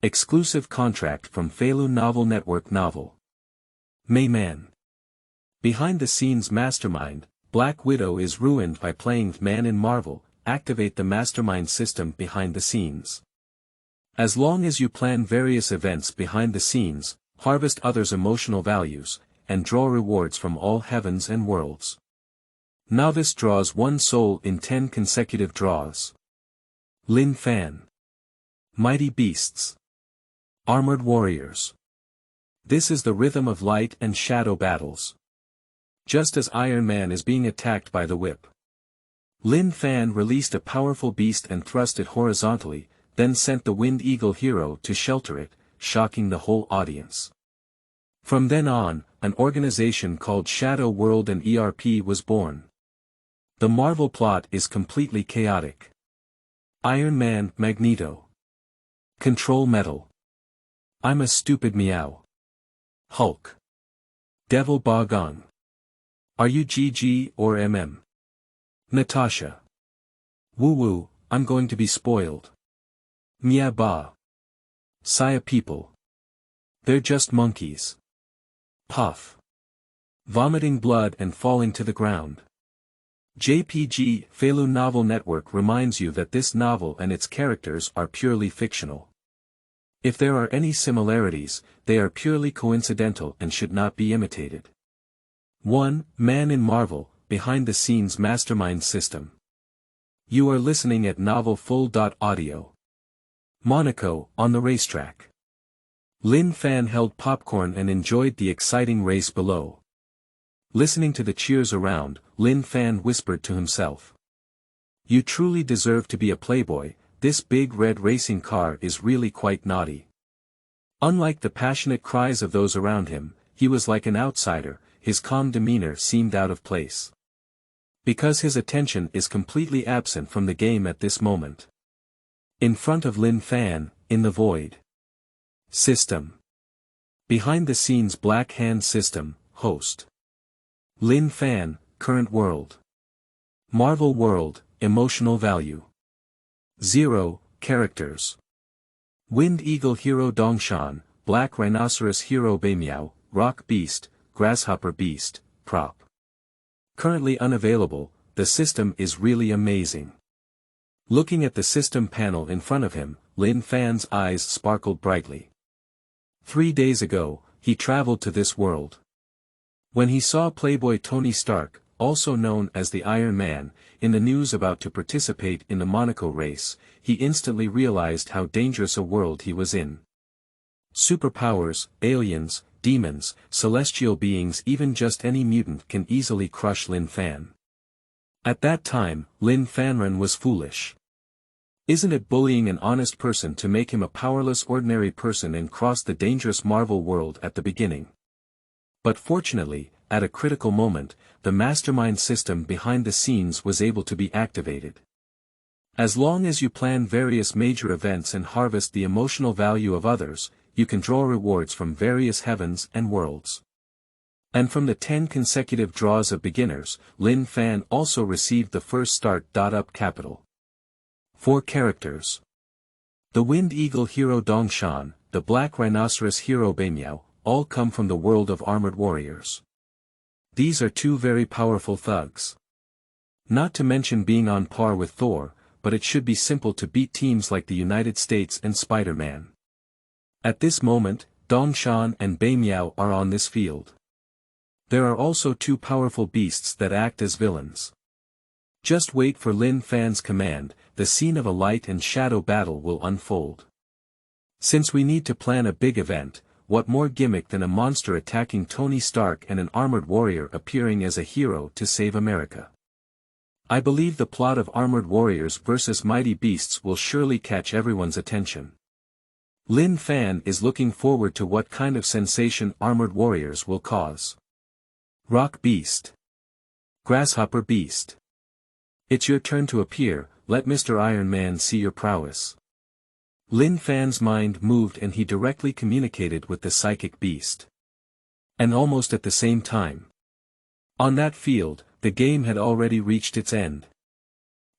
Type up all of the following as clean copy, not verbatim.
Exclusive contract from Feilu Novel Network Novel. Meiman. Behind the scenes Mastermind, Black Widow is ruined by playing man in Marvel. Activate the Mastermind system behind the scenes. As long as you plan various events behind the scenes, harvest others' emotional values, and draw rewards from all heavens and worlds. Novice draws 1 soul in 10 consecutive draws. Lin Fan. Mighty Beasts. Armored Warriors. This is the rhythm of light and shadow battles. Just as Iron Man is being attacked by the whip, Lin Fan released a powerful beast and thrust it horizontally, then sent the Wind Eagle hero to shelter it, shocking the whole audience. From then on, an organization called Shadow World and ERP was born. The Marvel plot is completely chaotic. Iron Man, Magneto. Control Metal. I'm a stupid meow. Hulk. Devil Bogong. Are you GG or MM? Natasha. Woo woo, I'm going to be spoiled. Mia ba. Saya people. They're just monkeys. Puff. Vomiting blood and falling to the ground. JPG Feilu Novel Network reminds you that this novel and its characters are purely fictional. If there are any similarities, they are purely coincidental and should not be imitated. 1. Man in Marvel, Behind the Scenes Mastermind System. You are listening at Novel Full. Audio. Monaco, on the racetrack. Lin Fan held popcorn and enjoyed the exciting race below. Listening to the cheers around, Lin Fan whispered to himself. You truly deserve to be a playboy, this big red racing car is really quite naughty. Unlike the passionate cries of those around him, he was like an outsider, his calm demeanor seemed out of place. Because his attention is completely absent from the game at this moment. In front of Lin Fan, in the void. System. Behind the scenes Black Hand System, host. Lin Fan, current world. Marvel World, emotional value. 0, characters. Wind Eagle hero Dongtian, Black Rhinoceros hero Beimeow, Rock Beast, Grasshopper Beast, prop. Currently unavailable, the system is really amazing. Looking at the system panel in front of him, Lin Fan's eyes sparkled brightly. 3 days ago, he traveled to this world. When he saw Playboy Tony Stark, also known as the Iron Man, in the news about to participate in the Monaco race, he instantly realized how dangerous a world he was in. Superpowers, aliens, demons, celestial beings, even just any mutant can easily crush Lin Fan. At that time, Lin Fanren was foolish. Isn't it bullying an honest person to make him a powerless ordinary person and cross the dangerous Marvel world at the beginning? But fortunately, at a critical moment, the Mastermind system behind the scenes was able to be activated. As long as you plan various major events and harvest the emotional value of others, you can draw rewards from various heavens and worlds. And from the 10 consecutive draws of beginners, Lin Fan also received the first start. Up capital. 4 characters. The Wind Eagle hero Dongtian, the Black Rhinoceros hero Beimeow, all come from the world of Armored Warriors. These are 2 very powerful thugs. Not to mention being on par with Thor, but it should be simple to beat teams like the United States and Spider-Man. At this moment, Dongtian and Beimeow are on this field. There are also 2 powerful beasts that act as villains. Just wait for Lin Fan's command, the scene of a light and shadow battle will unfold. Since we need to plan a big event, what more gimmick than a monster attacking Tony Stark and an armored warrior appearing as a hero to save America? I believe the plot of Armored Warriors vs Mighty Beasts will surely catch everyone's attention. Lin Fan is looking forward to what kind of sensation Armored Warriors will cause. Rock Beast. Grasshopper Beast. It's your turn to appear, let Mr. Iron Man see your prowess. Lin Fan's mind moved and he directly communicated with the psychic beast. And almost at the same time. On that field, the game had already reached its end.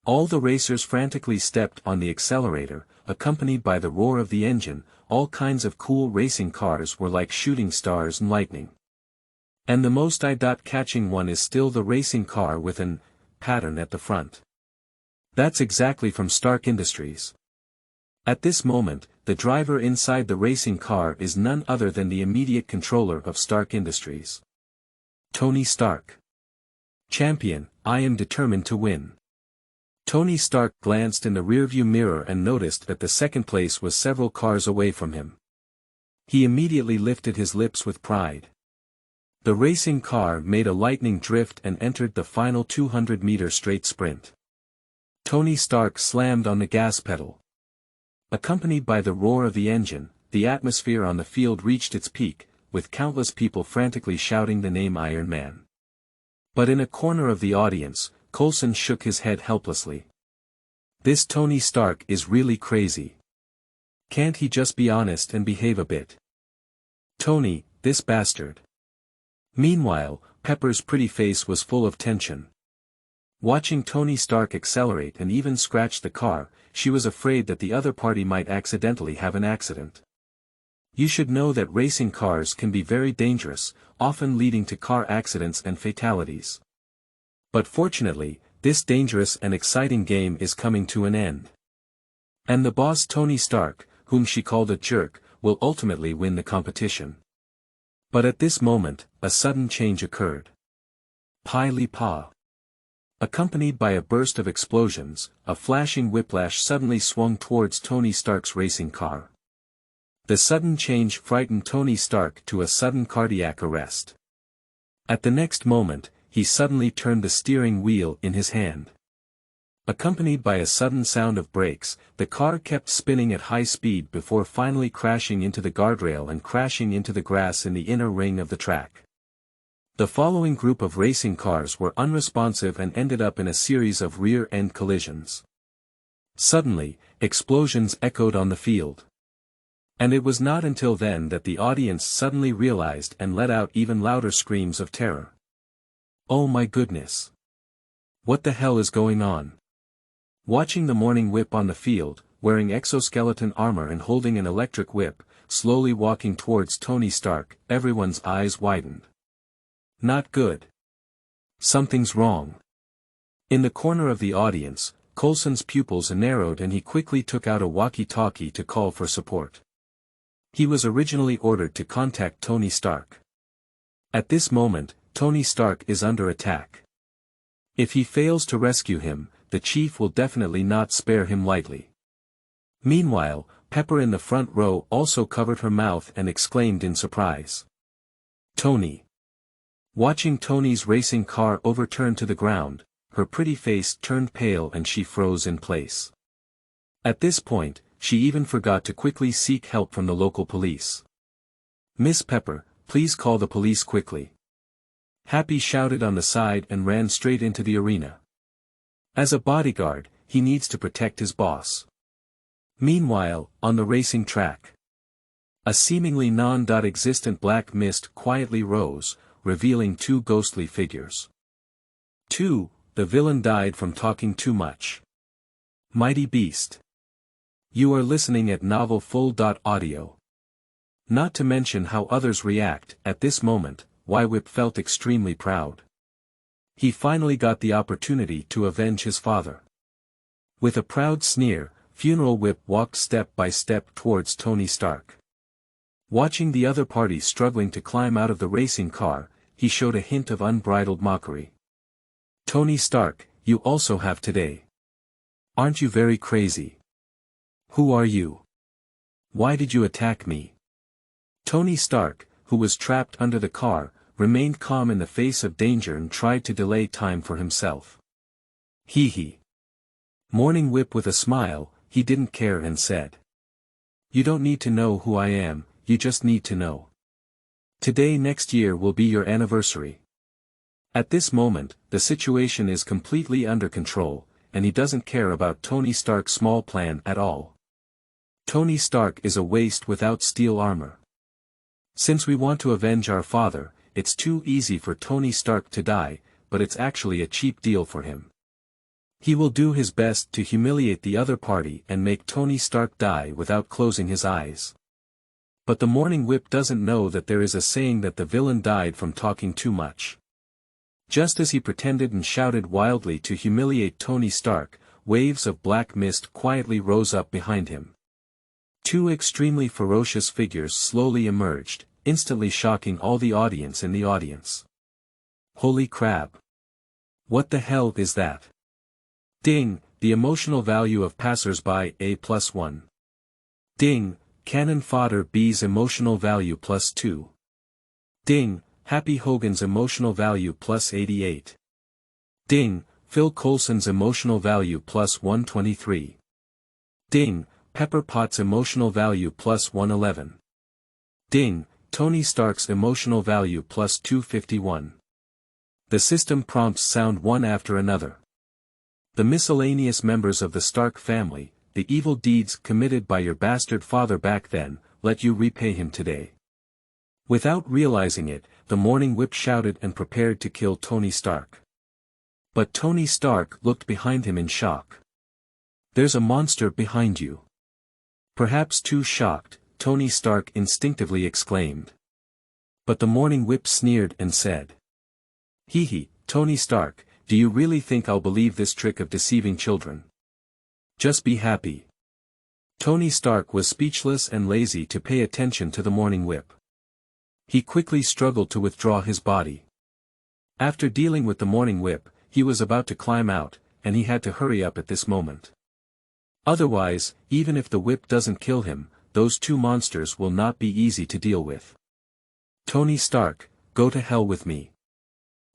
All the racers frantically stepped on the accelerator, accompanied by the roar of the engine, all kinds of cool racing cars were like shooting stars and lightning. And the most eye-catching one is still the racing car with an pattern at the front. That's exactly from Stark Industries. At this moment, the driver inside the racing car is none other than the immediate controller of Stark Industries. Tony Stark. Champion, I am determined to win. Tony Stark glanced in the rearview mirror and noticed that the second place was several cars away from him. He immediately lifted his lips with pride. The racing car made a lightning drift and entered the final 200-meter straight sprint. Tony Stark slammed on the gas pedal. Accompanied by the roar of the engine, the atmosphere on the field reached its peak, with countless people frantically shouting the name Iron Man. But in a corner of the audience, Coulson shook his head helplessly. This Tony Stark is really crazy. Can't he just be honest and behave a bit? Tony, this bastard. Meanwhile, Pepper's pretty face was full of tension. Watching Tony Stark accelerate and even scratch the car, she was afraid that the other party might accidentally have an accident. You should know that racing cars can be very dangerous, often leading to car accidents and fatalities. But fortunately, this dangerous and exciting game is coming to an end. And the boss Tony Stark, whom she called a jerk, will ultimately win the competition. But at this moment, a sudden change occurred. Pi-li-pa. Accompanied by a burst of explosions, a flashing whiplash suddenly swung towards Tony Stark's racing car. The sudden change frightened Tony Stark to a sudden cardiac arrest. At the next moment, he suddenly turned the steering wheel in his hand. Accompanied by a sudden sound of brakes, the car kept spinning at high speed before finally crashing into the guardrail and crashing into the grass in the inner ring of the track. The following group of racing cars were unresponsive and ended up in a series of rear-end collisions. Suddenly, explosions echoed on the field. And it was not until then that the audience suddenly realized and let out even louder screams of terror. Oh my goodness! What the hell is going on? Watching the morning whip on the field, wearing exoskeleton armor and holding an electric whip, slowly walking towards Tony Stark, everyone's eyes widened. Not good. Something's wrong. In the corner of the audience, Coulson's pupils narrowed and he quickly took out a walkie-talkie to call for support. He was originally ordered to contact Tony Stark. At this moment, Tony Stark is under attack. If he fails to rescue him, the chief will definitely not spare him lightly. Meanwhile, Pepper in the front row also covered her mouth and exclaimed in surprise. Tony. Watching Tony's racing car overturn to the ground, her pretty face turned pale and she froze in place. At this point, she even forgot to quickly seek help from the local police. Miss Pepper, please call the police quickly. Happy shouted on the side and ran straight into the arena. As a bodyguard, he needs to protect his boss. Meanwhile, on the racing track, a seemingly non-existent black mist quietly rose, revealing two ghostly figures. 2. The villain died from talking too much. Mighty Beast. You are listening at Novel Full.audio. Not to mention how others react. At this moment, Whip felt extremely proud. He finally got the opportunity to avenge his father. With a proud sneer, Funeral Whip walked step by step towards Tony Stark. Watching the other party struggling to climb out of the racing car, he showed a hint of unbridled mockery. Tony Stark, you also have today. Aren't you very crazy? Who are you? Why did you attack me? Tony Stark, who was trapped under the car, remained calm in the face of danger and tried to delay time for himself. Hee. Morning Whip with a smile, he didn't care and said. You don't need to know who I am, you just need to know. Today next year will be your anniversary. At this moment, the situation is completely under control, and he doesn't care about Tony Stark's small plan at all. Tony Stark is a waste without steel armor. Since we want to avenge our father, it's too easy for Tony Stark to die, but it's actually a cheap deal for him. He will do his best to humiliate the other party and make Tony Stark die without closing his eyes. But the Morning Whip doesn't know that there is a saying that the villain died from talking too much. Just as he pretended and shouted wildly to humiliate Tony Stark, waves of black mist quietly rose up behind him. Two extremely ferocious figures slowly emerged, instantly shocking all the audience in the audience. Holy crap! What the hell is that? Ding, the emotional value of passers-by A+1. Ding, Cannon Fodder B's emotional value +2. Ding, Happy Hogan's emotional value +88. Ding, Phil Coulson's emotional value +123. Ding, Pepper Potts' emotional value +111. Ding, Tony Stark's emotional value +251. The system prompts sound one after another. The miscellaneous members of the Stark family, the evil deeds committed by your bastard father back then, let you repay him today. Without realizing it, the Morning Whip shouted and prepared to kill Tony Stark. But Tony Stark looked behind him in shock. There's a monster behind you. Perhaps too shocked, Tony Stark instinctively exclaimed. But the Morning Whip sneered and said, "Hee hee, Tony Stark, do you really think I'll believe this trick of deceiving children? Just be happy." Tony Stark was speechless and lazy to pay attention to the Morning Whip. He quickly struggled to withdraw his body. After dealing with the Morning Whip, he was about to climb out, and he had to hurry up at this moment. Otherwise, even if the whip doesn't kill him, those two monsters will not be easy to deal with. "Tony Stark, go to hell with me."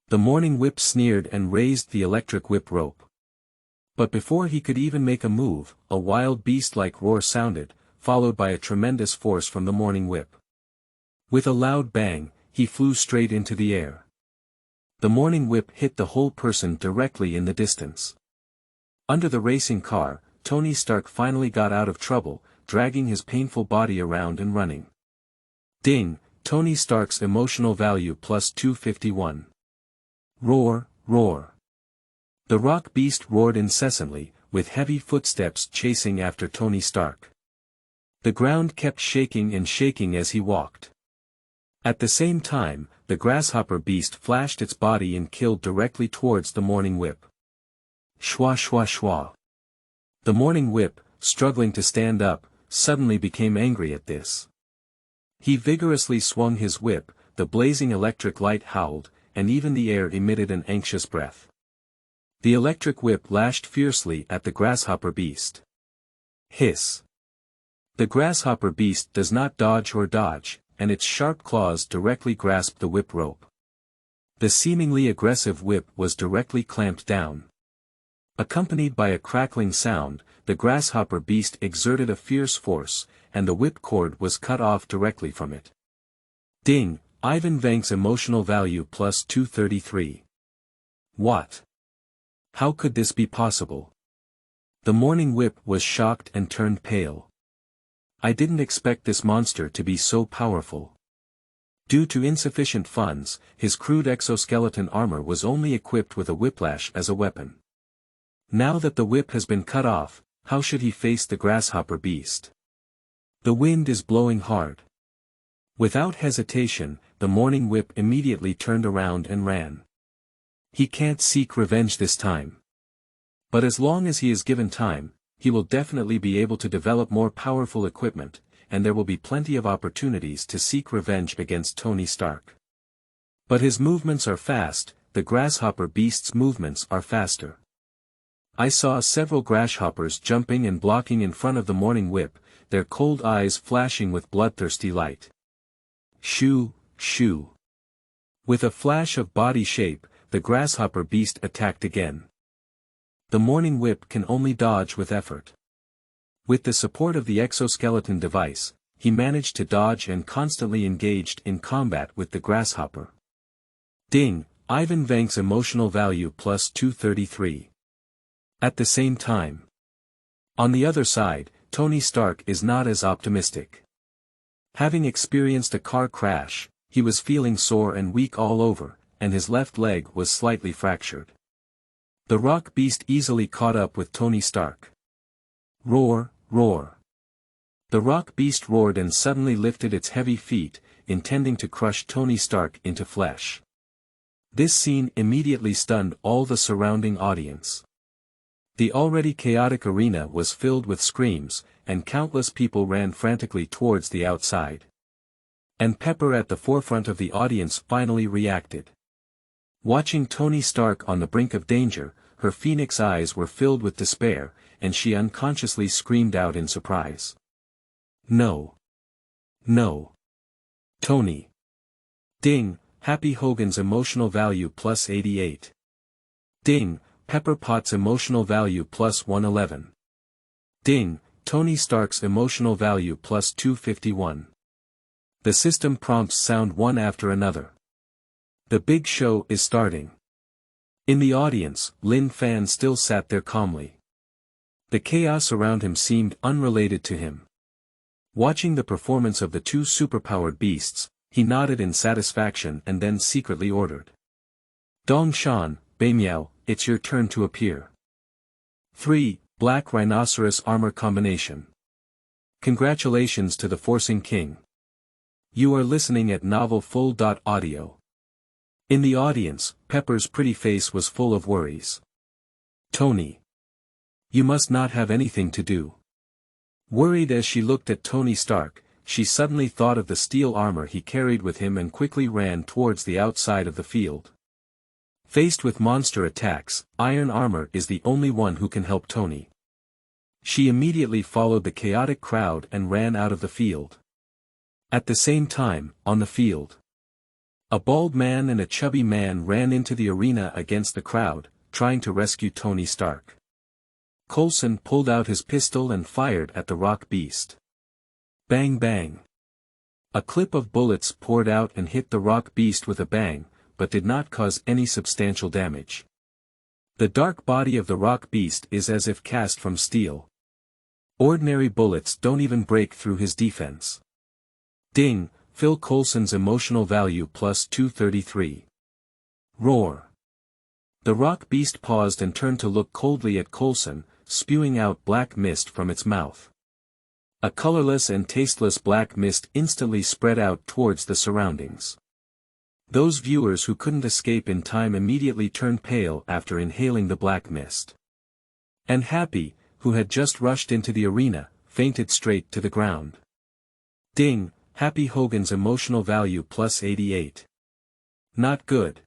The Morning Whip sneered and raised the electric whip rope. But before he could even make a move, a wild beast-like roar sounded, followed by a tremendous force from the Morning Whip. With a loud bang, he flew straight into the air. The Morning Whip hit the whole person directly in the distance. Under the racing car, Tony Stark finally got out of trouble, dragging his painful body around and running. Ding, Tony Stark's emotional value +251. Roar, roar. The rock beast roared incessantly, with heavy footsteps chasing after Tony Stark. The ground kept shaking and shaking as he walked. At the same time, the grasshopper beast flashed its body and killed directly towards the Morning Whip. Shwa shwa shwa. The Morning Whip, struggling to stand up, suddenly became angry at this. He vigorously swung his whip, the blazing electric light howled, and even the air emitted an anxious breath. The electric whip lashed fiercely at the grasshopper beast. Hiss. The grasshopper beast does not dodge or dodge, and its sharp claws directly grasped the whip rope. The seemingly aggressive whip was directly clamped down. Accompanied by a crackling sound, the grasshopper beast exerted a fierce force, and the whip cord was cut off directly from it. Ding, Ivan Vank's emotional value +233. What? How could this be possible? The Morning Whip was shocked and turned pale. I didn't expect this monster to be so powerful. Due to insufficient funds, his crude exoskeleton armor was only equipped with a whiplash as a weapon. Now that the whip has been cut off, how should he face the grasshopper beast? The wind is blowing hard. Without hesitation, the Morning Whip immediately turned around and ran. He can't seek revenge this time. But as long as he is given time, he will definitely be able to develop more powerful equipment, and there will be plenty of opportunities to seek revenge against Tony Stark. But his movements are fast, the grasshopper beast's movements are faster. I saw several grasshoppers jumping and blocking in front of the Morning Whip, their cold eyes flashing with bloodthirsty light. Shoo, shoo. With a flash of body shape, the grasshopper beast attacked again. The Morning Whip can only dodge with effort. With the support of the exoskeleton device, he managed to dodge and constantly engaged in combat with the grasshopper. Ding, Ivan Vank's emotional value +233. At the same time. On the other side, Tony Stark is not as optimistic. Having experienced a car crash, he was feeling sore and weak all over, and his left leg was slightly fractured. The rock beast easily caught up with Tony Stark. Roar, roar. The rock beast roared and suddenly lifted its heavy feet, intending to crush Tony Stark into flesh. This scene immediately stunned all the surrounding audience. The already chaotic arena was filled with screams, and countless people ran frantically towards the outside. And Pepper at the forefront of the audience finally reacted. Watching Tony Stark on the brink of danger, her phoenix eyes were filled with despair, and she unconsciously screamed out in surprise. "No. No. Tony." Ding, Happy Hogan's emotional value plus 88. Ding, Pepper Potts' emotional value plus 111. Ding, Tony Stark's emotional value plus 251. The system prompts sound one after another. The big show is starting. In the audience, Lin Fan still sat there calmly. The chaos around him seemed unrelated to him. Watching the performance of the two superpowered beasts, he nodded in satisfaction and then secretly ordered. "Dongtian, Beimiao, it's your turn to appear." 3. Black Rhinoceros Armor Combination. Congratulations to the Forcing King. You are listening at Novel Full. Audio. In the audience, Pepper's pretty face was full of worries. "Tony. You must not have anything to do." Worried as she looked at Tony Stark, she suddenly thought of the steel armor he carried with him and quickly ran towards the outside of the field. Faced with monster attacks, iron armor is the only one who can help Tony. She immediately followed the chaotic crowd and ran out of the field. At the same time, on the field, a bald man and a chubby man ran into the arena against the crowd, trying to rescue Tony Stark. Coulson pulled out his pistol and fired at the rock beast. Bang bang. A clip of bullets poured out and hit the rock beast with a bang, but did not cause any substantial damage. The dark body of the rock beast is as if cast from steel. Ordinary bullets don't even break through his defense. Ding, Phil Coulson's emotional value plus 233. Roar. The rock beast paused and turned to look coldly at Coulson, spewing out black mist from its mouth. A colorless and tasteless black mist instantly spread out towards the surroundings. Those viewers who couldn't escape in time immediately turned pale after inhaling the black mist. And Happy, who had just rushed into the arena, fainted straight to the ground. Ding, Happy Hogan's emotional value plus 88. Not good.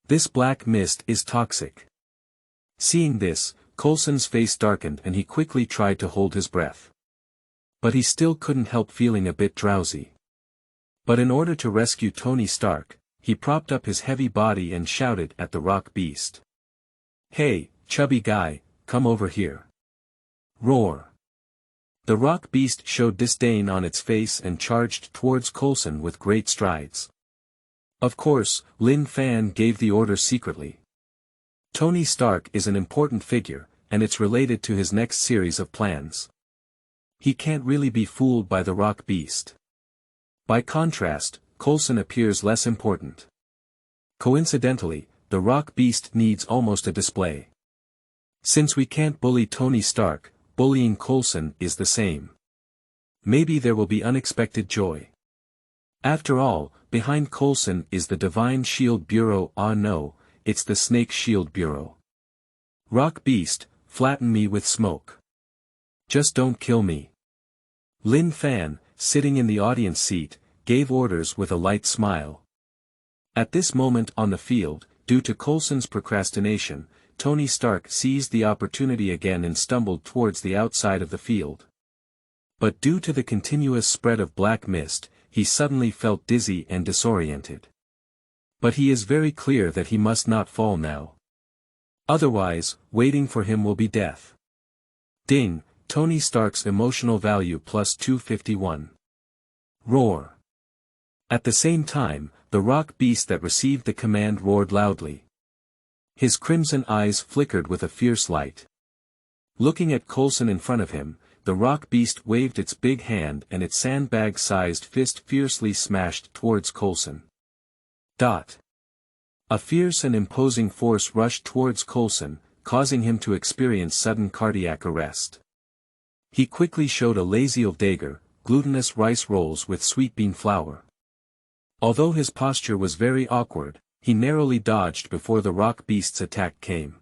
This black mist is toxic. Seeing this, Coulson's face darkened and he quickly tried to hold his breath. But he still couldn't help feeling a bit drowsy. But in order to rescue Tony Stark, he propped up his heavy body and shouted at the rock beast. "Hey, chubby guy, come over here." Roar. The rock beast showed disdain on its face and charged towards Coulson with great strides. Of course, Lin Fan gave the order secretly. Tony Stark is an important figure, and it's related to his next series of plans. He can't really be fooled by the rock beast. By contrast, Coulson appears less important. Coincidentally, the rock beast needs almost a display. Since we can't bully Tony Stark, bullying Coulson is the same. Maybe there will be unexpected joy. After all, behind Coulson is the Divine Shield Bureau. Ah no, it's the Snake Shield Bureau. Rock beast, flatten me with smoke. Just don't kill me. Lin Fan, sitting in the audience seat, gave orders with a light smile. At this moment on the field, due to Coulson's procrastination, Tony Stark seized the opportunity again and stumbled towards the outside of the field. But due to the continuous spread of black mist, he suddenly felt dizzy and disoriented. But he is very clear that he must not fall now. Otherwise, waiting for him will be death. Ding, Tony Stark's emotional value plus 251. Roar. At the same time, the rock beast that received the command roared loudly. His crimson eyes flickered with a fierce light. Looking at Coulson in front of him, the rock beast waved its big hand and its sandbag-sized fist fiercely smashed towards Coulson. A fierce and imposing force rushed towards Coulson, causing him to experience sudden cardiac arrest. He quickly showed a lazial dagger, glutinous rice rolls with sweet bean flour. Although his posture was very awkward, he narrowly dodged before the rock beast's attack came.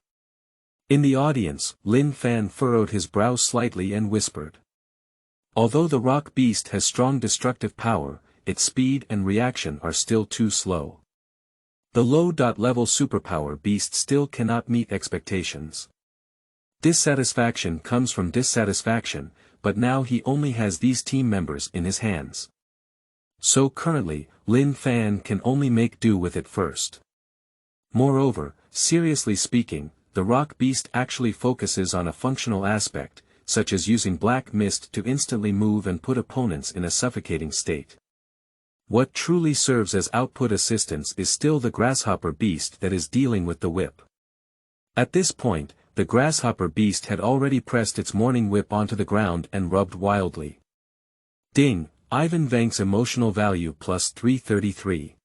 In the audience, Lin Fan furrowed his brow slightly and whispered. Although the rock beast has strong destructive power, its speed and reaction are still too slow. The low-level superpower beast still cannot meet expectations. Dissatisfaction comes from dissatisfaction, but now he only has these team members in his hands. So currently, Lin Fan can only make do with it first. Moreover, seriously speaking, the rock beast actually focuses on a functional aspect, such as using black mist to instantly move and put opponents in a suffocating state. What truly serves as output assistance is still the grasshopper beast that is dealing with the whip. At this point, the grasshopper beast had already pressed its morning whip onto the ground and rubbed wildly. Ding, Ivan Vank's emotional value plus 333.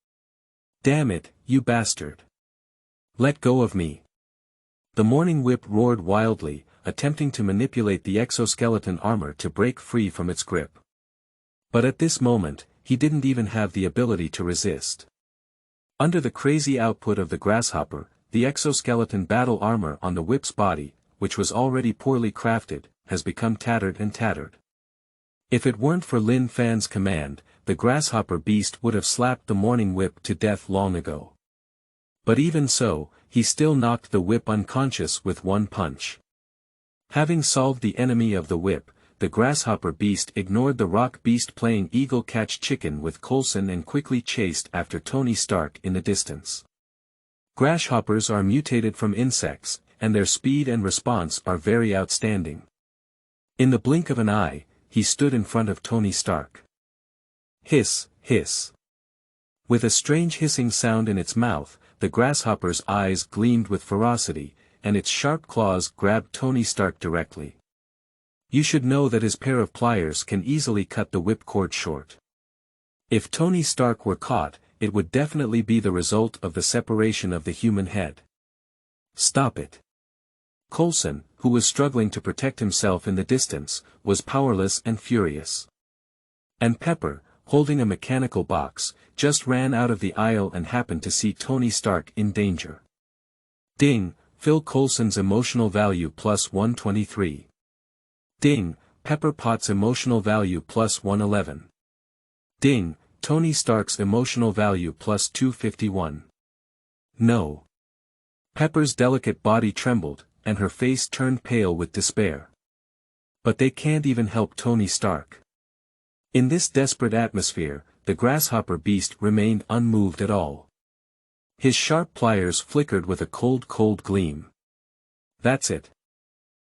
Damn it, you bastard. Let go of me. The morning whip roared wildly, attempting to manipulate the exoskeleton armor to break free from its grip. But at this moment, he didn't even have the ability to resist. Under the crazy output of the grasshopper, the exoskeleton battle armor on the whip's body, which was already poorly crafted, has become tattered and tattered. If it weren't for Lin Fan's command, the grasshopper beast would have slapped the morning whip to death long ago. But even so, he still knocked the whip unconscious with one punch. Having solved the enemy of the whip, the grasshopper beast ignored the rock beast playing eagle catch chicken with Coulson and quickly chased after Tony Stark in the distance. Grasshoppers are mutated from insects, and their speed and response are very outstanding. In the blink of an eye, he stood in front of Tony Stark. Hiss, hiss. With a strange hissing sound in its mouth, the grasshopper's eyes gleamed with ferocity, and its sharp claws grabbed Tony Stark directly. You should know that his pair of pliers can easily cut the whipcord short. If Tony Stark were caught, it would definitely be the result of the separation of the human head. Stop it. Coulson, who was struggling to protect himself in the distance, was powerless and furious. And Pepper, holding a mechanical box, just ran out of the aisle and happened to see Tony Stark in danger. Ding, Phil Coulson's emotional value plus 123. Ding, Pepper Potts' emotional value plus 111. Ding, Tony Stark's emotional value plus 251. No. Pepper's delicate body trembled, and her face turned pale with despair. But they can't even help Tony Stark. In this desperate atmosphere, the grasshopper beast remained unmoved at all. His sharp pliers flickered with a cold gleam. That's it.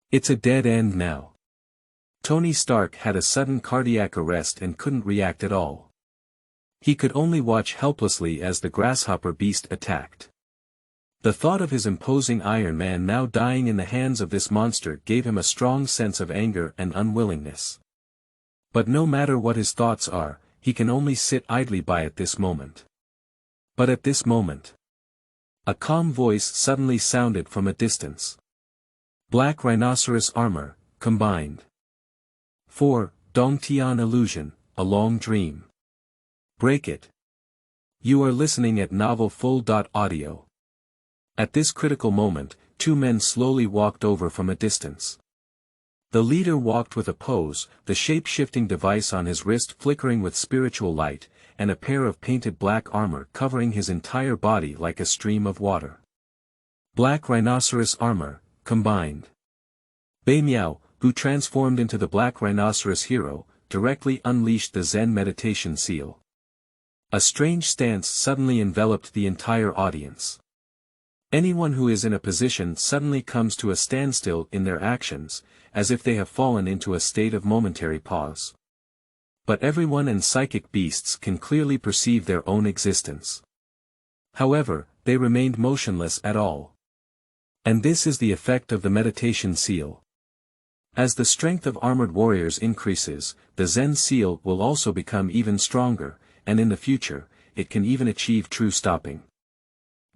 It's a dead end now. Tony Stark had a sudden cardiac arrest and couldn't react at all. He could only watch helplessly as the grasshopper beast attacked. The thought of his imposing Iron Man now dying in the hands of this monster gave him a strong sense of anger and unwillingness. But no matter what his thoughts are, he can only sit idly by at this moment. But at this moment, a calm voice suddenly sounded from a distance. Black Rhinoceros Armor Combined. 4. Dongtian Illusion, A Long Dream. Break it. You are listening at novelfull.audio. At this critical moment, two men slowly walked over from a distance. The leader walked with a pose, the shape-shifting device on his wrist flickering with spiritual light, and a pair of painted black armor covering his entire body like a stream of water. Black Rhinoceros Armor Combined. Bei Miao, who transformed into the Black Rhinoceros hero, directly unleashed the Zen meditation seal. A strange stance suddenly enveloped the entire audience. Anyone who is in a position suddenly comes to a standstill in their actions, as if they have fallen into a state of momentary pause. But everyone and psychic beasts can clearly perceive their own existence. However, they remained motionless at all. And this is the effect of the meditation seal. As the strength of armored warriors increases, the Zen seal will also become even stronger, and in the future, it can even achieve true stopping.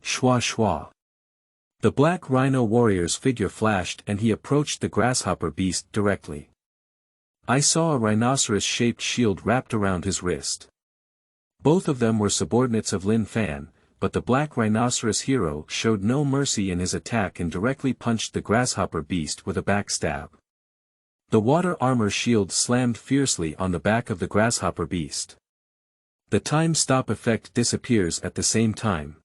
Shwa shwa. The black rhino warrior's figure flashed and he approached the grasshopper beast directly. I saw a rhinoceros-shaped shield wrapped around his wrist. Both of them were subordinates of Lin Fan, but the black rhinoceros hero showed no mercy in his attack and directly punched the grasshopper beast with a backstab. The water armor shield slammed fiercely on the back of the grasshopper beast. The time-stop effect disappears at the same time.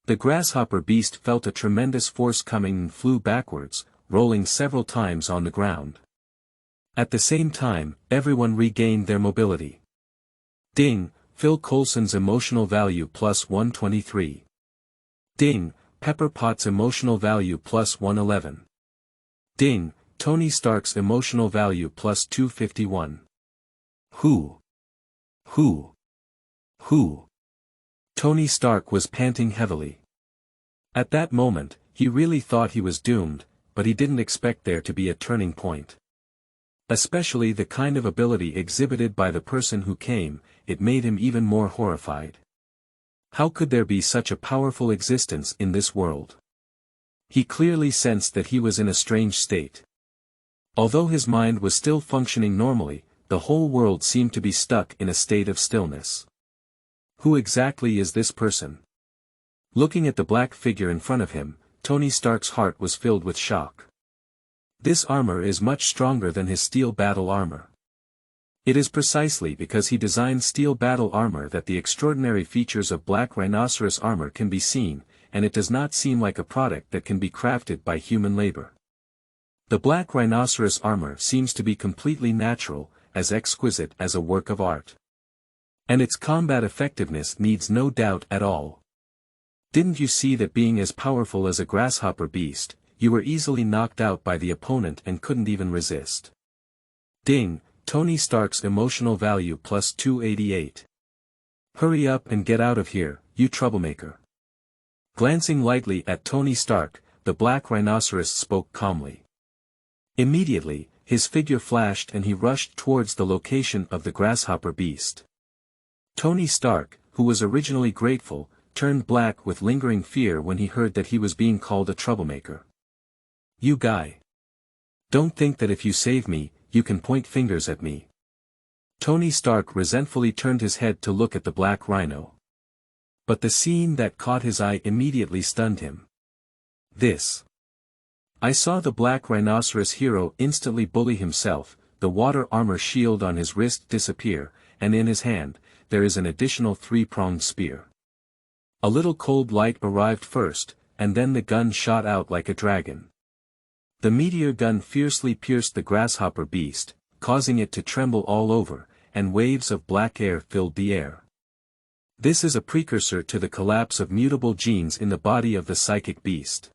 The grasshopper beast felt a tremendous force coming and flew backwards, rolling several times on the ground. At the same time, everyone regained their mobility. Ding, Phil Coulson's emotional value plus 123. Ding, Pepper Potts' emotional value plus 111. Ding, Tony Stark's emotional value plus 251. Who? Tony Stark was panting heavily. At that moment, he really thought he was doomed, but he didn't expect there to be a turning point. Especially the kind of ability exhibited by the person who came, it made him even more horrified. How could there be such a powerful existence in this world? He clearly sensed that he was in a strange state. Although his mind was still functioning normally, the whole world seemed to be stuck in a state of stillness. Who exactly is this person? Looking at the black figure in front of him, Tony Stark's heart was filled with shock. This armor is much stronger than his steel battle armor. It is precisely because he designed steel battle armor that the extraordinary features of black rhinoceros armor can be seen, and it does not seem like a product that can be crafted by human labor. The black rhinoceros armor seems to be completely natural, as exquisite as a work of art. And its combat effectiveness needs no doubt at all. Didn't you see that being as powerful as a grasshopper beast, you were easily knocked out by the opponent and couldn't even resist? Ding, Tony Stark's emotional value plus 288. Hurry up and get out of here, you troublemaker. Glancing lightly at Tony Stark, the black rhinoceros spoke calmly. Immediately, his figure flashed and he rushed towards the location of the grasshopper beast. Tony Stark, who was originally grateful, turned black with lingering fear when he heard that he was being called a troublemaker. You guy. Don't think that if you save me, you can point fingers at me. Tony Stark resentfully turned his head to look at the black rhino. But the scene that caught his eye immediately stunned him. I saw the black rhinoceros hero instantly bully himself, the water armor shield on his wrist disappear, and in his hand, there is an additional three-pronged spear. A little cold light arrived first, and then the gun shot out like a dragon. The meteor gun fiercely pierced the grasshopper beast, causing it to tremble all over, and waves of black air filled the air. This is a precursor to the collapse of mutable genes in the body of the psychic beast.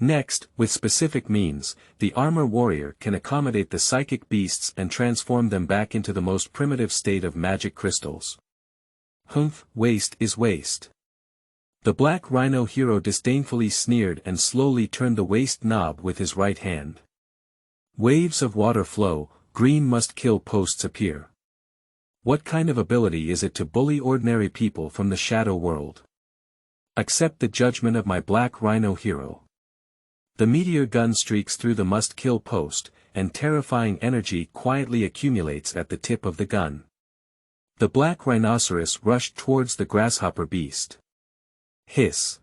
Next, with specific means, the armor warrior can accommodate the psychic beasts and transform them back into the most primitive state of magic crystals. Humph, waste is waste. The black rhino hero disdainfully sneered and slowly turned the waist knob with his right hand. Waves of water flow, green must kill posts appear. What kind of ability is it to bully ordinary people from the shadow world? Accept the judgment of my black rhino hero. The meteor gun streaks through the must-kill post, and terrifying energy quietly accumulates at the tip of the gun. The black rhinoceros rushed towards the grasshopper beast. Hiss.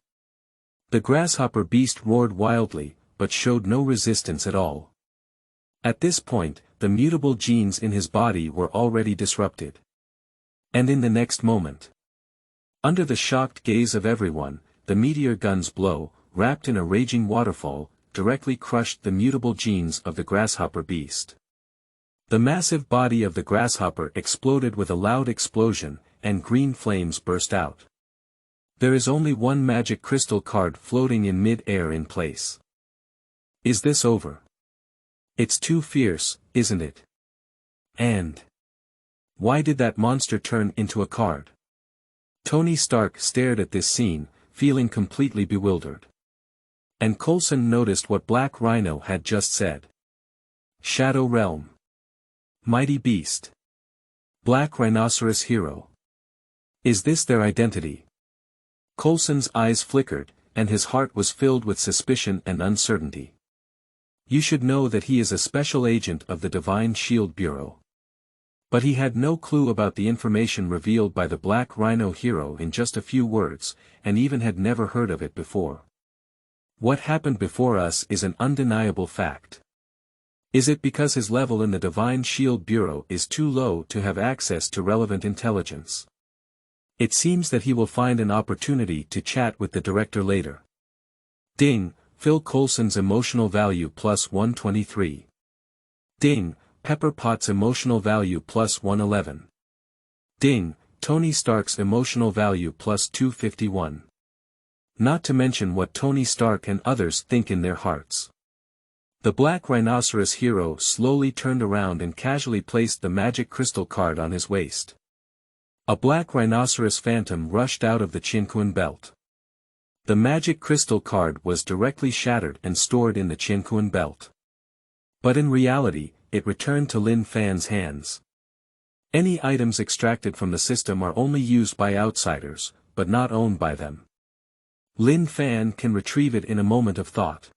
The grasshopper beast roared wildly, but showed no resistance at all. At this point, the mutable genes in his body were already disrupted. And in the next moment, under the shocked gaze of everyone, the meteor gun's blow, wrapped in a raging waterfall, directly crushed the mutable genes of the grasshopper beast. The massive body of the grasshopper exploded with a loud explosion, and green flames burst out. There is only one magic crystal card floating in mid-air in place. Is this over? It's too fierce, isn't it? And why did that monster turn into a card? Tony Stark stared at this scene, feeling completely bewildered. And Coulson noticed what Black Rhino had just said. Shadow Realm. Mighty Beast. Black Rhinoceros Hero. Is this their identity? Coulson's eyes flickered, and his heart was filled with suspicion and uncertainty. You should know that he is a special agent of the Divine Shield Bureau. But he had no clue about the information revealed by the Black Rhino hero in just a few words, and even had never heard of it before. What happened before us is an undeniable fact. Is it because his level in the Divine Shield Bureau is too low to have access to relevant intelligence? It seems that he will find an opportunity to chat with the director later. Ding, Phil Coulson's emotional value plus 123. Ding, Pepper Potts' emotional value plus 111. Ding, Tony Stark's emotional value plus 251. Not to mention what Tony Stark and others think in their hearts. The Black Rhinoceros hero slowly turned around and casually placed the magic crystal card on his waist. A Black Rhinoceros phantom rushed out of the Chinquan belt. The magic crystal card was directly shattered and stored in the Chinquan belt. But in reality, it returned to Lin Fan's hands. Any items extracted from the system are only used by outsiders, but not owned by them. Lin Fan can retrieve it in a moment of thought.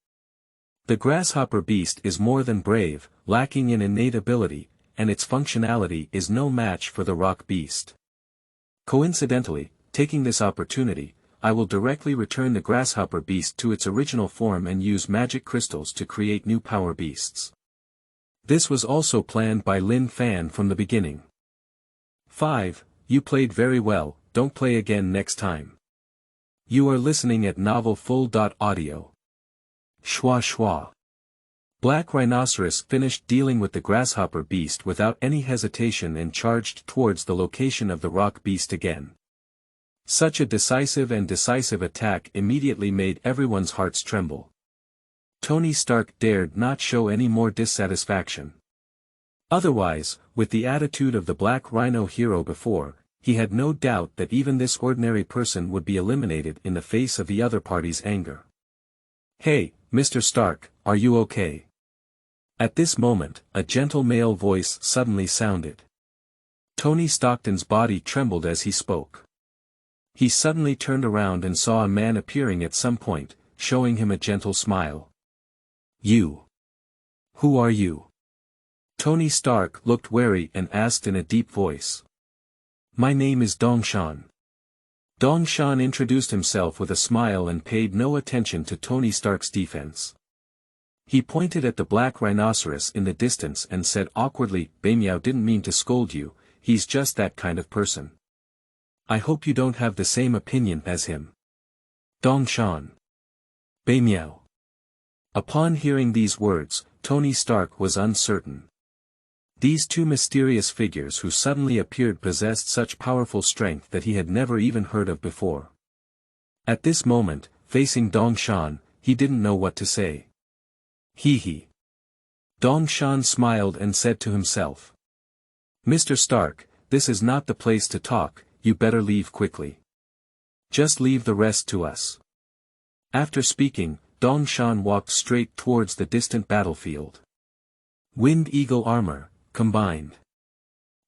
The grasshopper beast is more than brave, lacking in innate ability, and its functionality is no match for the rock beast. Coincidentally, taking this opportunity, I will directly return the grasshopper beast to its original form and use magic crystals to create new power beasts. This was also planned by Lin Fan from the beginning. 5. You played very well, don't play again next time. You are listening at novelfull.audio. Schwa schwa. Black Rhinoceros finished dealing with the grasshopper beast without any hesitation and charged towards the location of the rock beast again. Such a decisive attack immediately made everyone's hearts tremble. Tony Stark dared not show any more dissatisfaction. Otherwise, with the attitude of the Black Rhino hero before, he had no doubt that even this ordinary person would be eliminated in the face of the other party's anger. Hey, Mr. Stark, are you okay? At this moment, a gentle male voice suddenly sounded. Tony Stockton's body trembled as he spoke. He suddenly turned around and saw a man appearing at some point, showing him a gentle smile. You. Who are you? Tony Stark looked wary and asked in a deep voice. My name is Dongtian. Dongtian introduced himself with a smile and paid no attention to Tony Stark's defense. He pointed at the Black Rhinoceros in the distance and said awkwardly, Beimiao didn't mean to scold you, he's just that kind of person. I hope you don't have the same opinion as him. Dongtian. Beimiao. Upon hearing these words, Tony Stark was uncertain. These two mysterious figures who suddenly appeared possessed such powerful strength that he had never even heard of before. At this moment, facing Dongtian, he didn't know what to say. Hee. Dongtian smiled and said to himself. Mr. Stark, this is not the place to talk, you better leave quickly. Just leave the rest to us. After speaking, Dongtian walked straight towards the distant battlefield. Wind Eagle Armor, combined.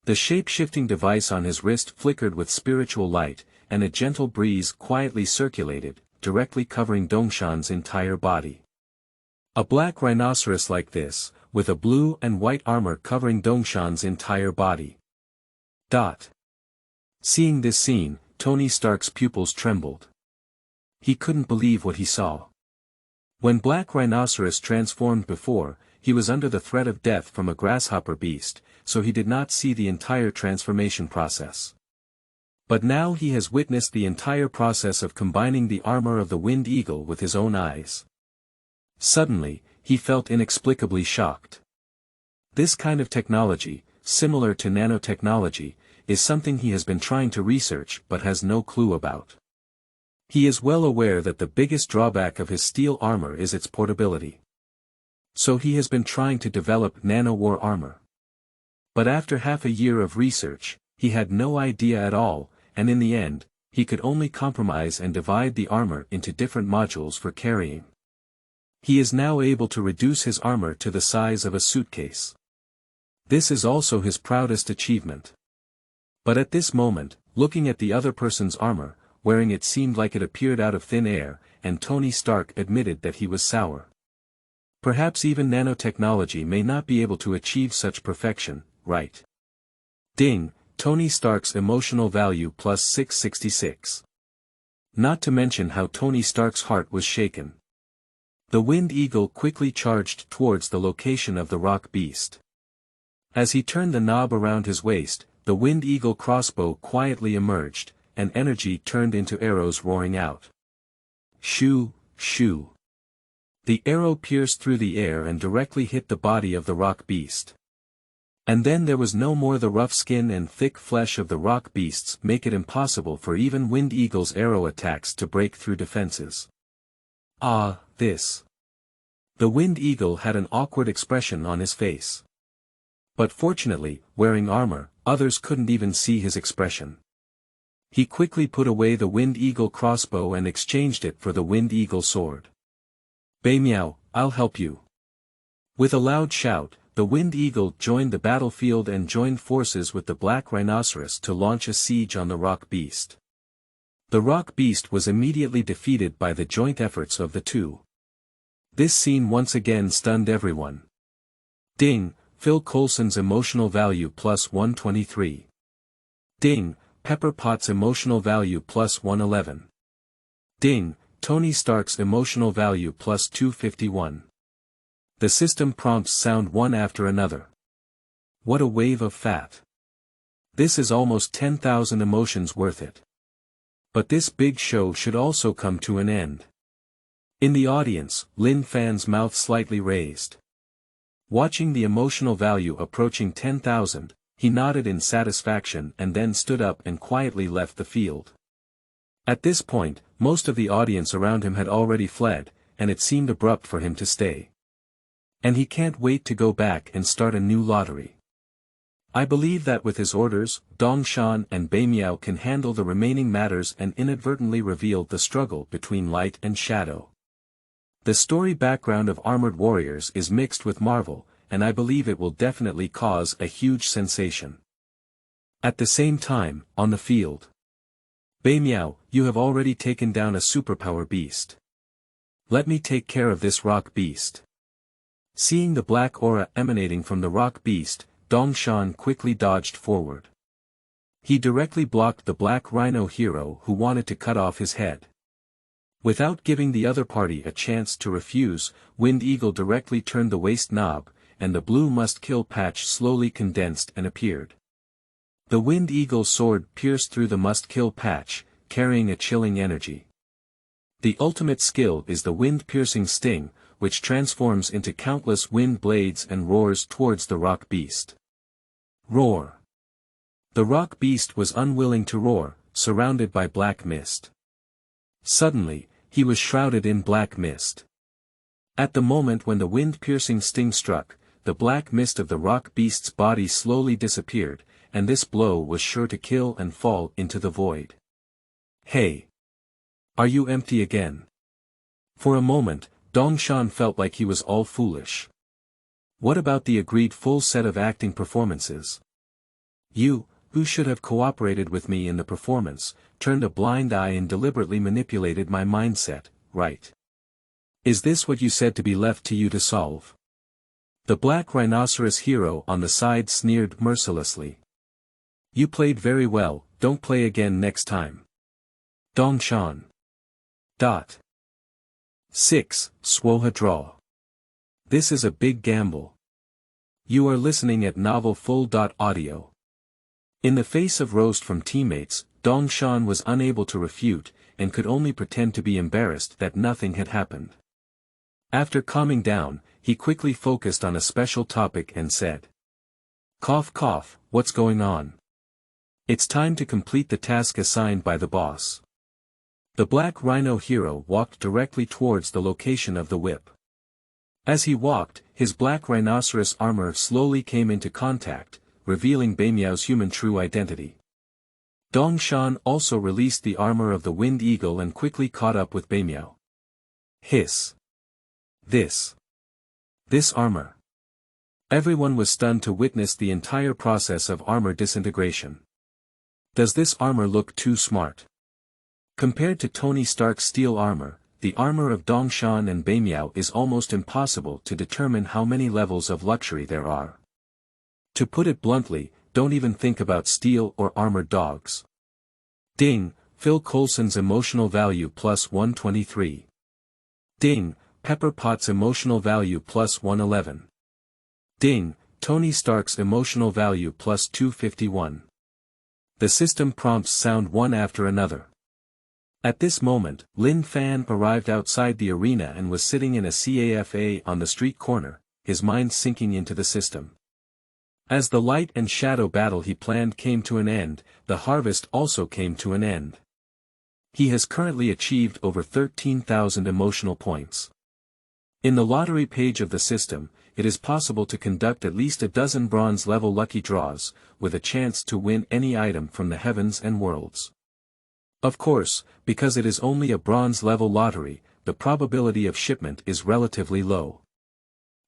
The shape-shifting device on his wrist flickered with spiritual light, and a gentle breeze quietly circulated, directly covering Dongtian's entire body. A black rhinoceros like this, with a blue and white armor covering Dongtian's entire body. Seeing this scene, Tony Stark's pupils trembled. He couldn't believe what he saw. When Black Rhinoceros transformed before, he was under the threat of death from a grasshopper beast, so he did not see the entire transformation process. But now he has witnessed the entire process of combining the armor of the Wind Eagle with his own eyes. Suddenly, he felt inexplicably shocked. This kind of technology, similar to nanotechnology, is something he has been trying to research but has no clue about. He is well aware that the biggest drawback of his steel armor is its portability. So he has been trying to develop nano-war armor. But after half a year of research, he had no idea at all, and in the end, he could only compromise and divide the armor into different modules for carrying. He is now able to reduce his armor to the size of a suitcase. This is also his proudest achievement. But at this moment, looking at the other person's armor, wearing it seemed like it appeared out of thin air, and Tony Stark admitted that he was sour. Perhaps even nanotechnology may not be able to achieve such perfection, right? Ding, Tony Stark's emotional value plus 666. Not to mention how Tony Stark's heart was shaken. The Wind Eagle quickly charged towards the location of the rock beast. As he turned the knob around his waist, the Wind Eagle crossbow quietly emerged, and energy turned into arrows roaring out. Shoo, shoo. The arrow pierced through the air and directly hit the body of the rock beast. And then there was no more. The rough skin and thick flesh of the rock beasts make it impossible for even Wind Eagle's arrow attacks to break through defenses. Ah, this. The Wind Eagle had an awkward expression on his face. But fortunately, wearing armor, others couldn't even see his expression. He quickly put away the Wind Eagle crossbow and exchanged it for the Wind Eagle sword. Beimeow, I'll help you. With a loud shout, the Wind Eagle joined the battlefield and joined forces with the Black Rhinoceros to launch a siege on the rock beast. The rock beast was immediately defeated by the joint efforts of the two. This scene once again stunned everyone. Ding, Phil Coulson's emotional value plus 123. Ding, Pepper Potts' emotional value plus 111. Ding, Tony Stark's emotional value plus 251. The system prompts sound one after another. What a wave of fat. This is almost 10,000 emotions worth it. But this big show should also come to an end. In the audience, Lin Fan's mouth slightly raised. Watching the emotional value approaching 10,000, he nodded in satisfaction and then stood up and quietly left the field. At this point, most of the audience around him had already fled, and it seemed abrupt for him to stay. And he can't wait to go back and start a new lottery. I believe that with his orders, Dongtian and Beimeow can handle the remaining matters, and inadvertently revealed the struggle between light and shadow. The story background of Armored Warriors is mixed with Marvel, and I believe it will definitely cause a huge sensation. At the same time, on the field. Beimeow, you have already taken down a superpower beast. Let me take care of this rock beast. Seeing the black aura emanating from the rock beast, Dongtian quickly dodged forward. He directly blocked the black rhino hero who wanted to cut off his head. Without giving the other party a chance to refuse, Wind Eagle directly turned the waist knob, and the blue must-kill patch slowly condensed and appeared. The Wind Eagle sword pierced through the must-kill patch, carrying a chilling energy. The ultimate skill is the wind-piercing sting, which transforms into countless wind blades and roars towards the rock beast. Roar. The rock beast was unwilling to roar, surrounded by black mist. Suddenly, he was shrouded in black mist. At the moment when the wind-piercing sting struck, the black mist of the rock beast's body slowly disappeared, and this blow was sure to kill and fall into the void. Hey! Are you empty again? For a moment, Dongtian felt like he was all foolish. What about the agreed full set of acting performances? You, who should have cooperated with me in the performance, turned a blind eye and deliberately manipulated my mindset, right? Is this what you said to be left to you to solve? The black rhinoceros hero on the side sneered mercilessly. You played very well, don't play again next time. Dongtian. 6. Suoha draw. This is a big gamble. You are listening at novelfull.audio. In the face of roast from teammates, Dongtian was unable to refute, and could only pretend to be embarrassed that nothing had happened. After calming down, he quickly focused on a special topic and said. Cough cough, what's going on? It's time to complete the task assigned by the boss. The black rhino hero walked directly towards the location of the whip. As he walked, his black rhinoceros armor slowly came into contact, revealing Beimeow's human true identity. Dongtian also released the armor of the Wind Eagle and quickly caught up with Beimeow. Hiss. This armor. Everyone was stunned to witness the entire process of armor disintegration. Does this armor look too smart? Compared to Tony Stark's steel armor, the armor of Dongtian and Beimiao is almost impossible to determine how many levels of luxury there are. To put it bluntly, don't even think about steel or armored dogs. Ding, Phil Coulson's emotional value plus 123. Ding, Pepper Potts' emotional value plus 111. Ding, Tony Stark's emotional value plus 251. The system prompts sound one after another. At this moment, Lin Fan arrived outside the arena and was sitting in a cafe on the street corner, his mind sinking into the system. As the light and shadow battle he planned came to an end, the harvest also came to an end. He has currently achieved over 13,000 emotional points. In the lottery page of the system, it is possible to conduct at least a dozen bronze-level lucky draws, with a chance to win any item from the heavens and worlds. Of course, because it is only a bronze-level lottery, the probability of shipment is relatively low.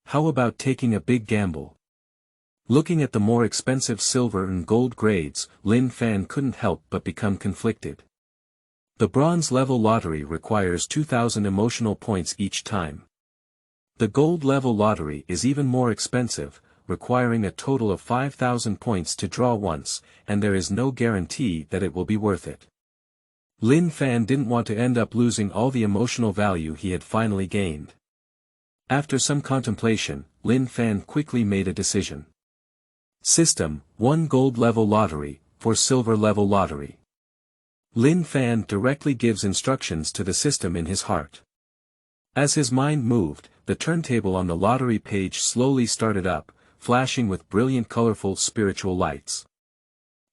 How about taking a big gamble? Looking at the more expensive silver and gold grades, Lin Fan couldn't help but become conflicted. The bronze-level lottery requires 2,000 emotional points each time. The gold-level lottery is even more expensive, requiring a total of 5,000 points to draw once, and there is no guarantee that it will be worth it. Lin Fan didn't want to end up losing all the emotional value he had finally gained. After some contemplation, Lin Fan quickly made a decision. System, 1 gold-level lottery, for silver-level lottery. Lin Fan directly gives instructions to the system in his heart. As his mind moved, the turntable on the lottery page slowly started up, flashing with brilliant colorful spiritual lights.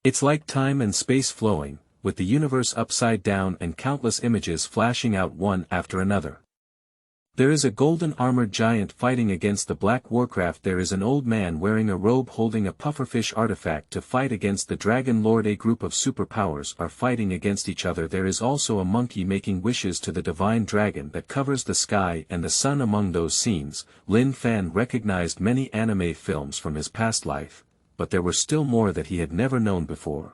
It's like time and space flowing, with the universe upside down and countless images flashing out one after another. There is a golden armored giant fighting against the black warcraft. There is an old man wearing a robe holding a pufferfish artifact to fight against the dragon lord. A group of superpowers are fighting against each other. There is also a monkey making wishes to the divine dragon that covers the sky and the sun. Among those scenes, Lin Fan recognized many anime films from his past life, but there were still more that he had never known before.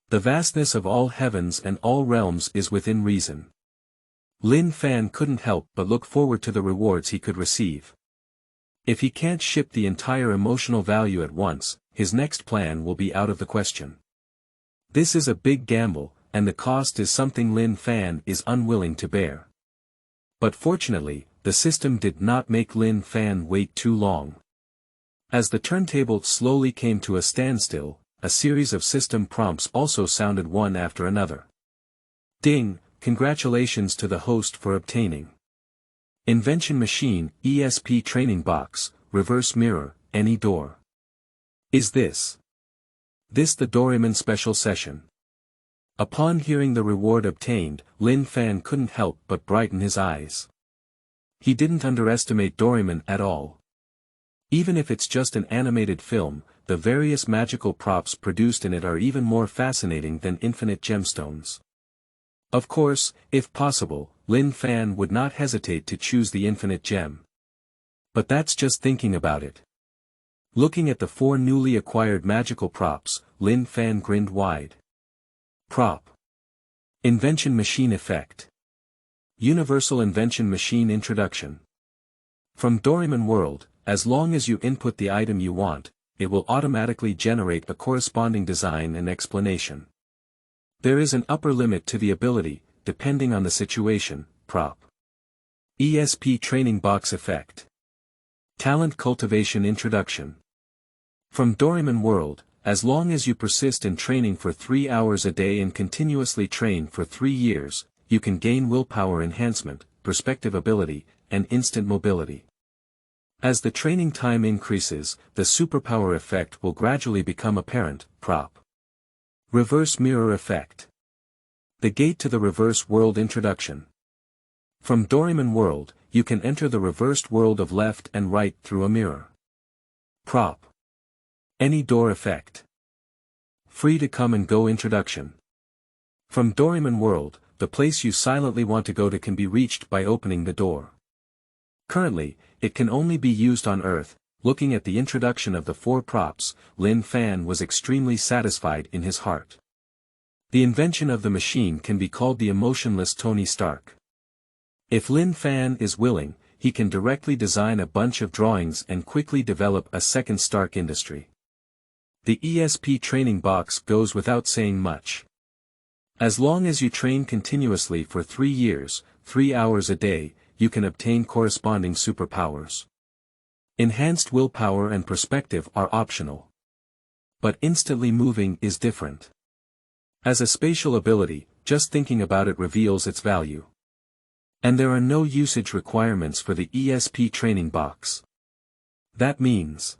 The vastness of all heavens and all realms is within reason. Lin Fan couldn't help but look forward to the rewards he could receive. If he can't ship the entire emotional value at once, his next plan will be out of the question. This is a big gamble, and the cost is something Lin Fan is unwilling to bear. But fortunately, the system did not make Lin Fan wait too long. As the turntable slowly came to a standstill, a series of system prompts also sounded one after another. Ding! Congratulations to the host for obtaining Invention Machine, ESP Training Box, Reverse Mirror, Any Door. Is this the Doraemon special session? Upon hearing the reward obtained, Lin Fan couldn't help but brighten his eyes. He didn't underestimate Doraemon at all. Even if it's just an animated film, the various magical props produced in it are even more fascinating than infinite gemstones. Of course, if possible, Lin Fan would not hesitate to choose the infinite gem. But that's just thinking about it. Looking at the 4 newly acquired magical props, Lin Fan grinned wide. Prop. Invention Machine Effect. Universal Invention Machine Introduction. From Doraemon World, as long as you input the item you want, it will automatically generate a corresponding design and explanation. There is an upper limit to the ability, depending on the situation. Prop. ESP Training Box Effect. Talent Cultivation Introduction. From Doraemon World, as long as you persist in training for 3 hours a day and continuously train for 3 years, you can gain willpower enhancement, perspective ability, and instant mobility. As the training time increases, the superpower effect will gradually become apparent. Prop. Reverse Mirror Effect. The Gate to the Reverse World Introduction. From Doraemon World, you can enter the reversed world of left and right through a mirror. Prop. Any Door Effect. Free to Come and Go Introduction. From Doraemon World, the place you silently want to go to can be reached by opening the door. Currently, it can only be used on Earth. Looking at the introduction of the 4 props, Lin Fan was extremely satisfied in his heart. The invention of the machine can be called the emotionless Tony Stark. If Lin Fan is willing, he can directly design a bunch of drawings and quickly develop a second Stark industry. The ESP training box goes without saying much. As long as you train continuously for 3 years, 3 hours a day, you can obtain corresponding superpowers. Enhanced willpower and perspective are optional. But instantly moving is different. As a spatial ability, just thinking about it reveals its value. And there are no usage requirements for the ESP training box. That means,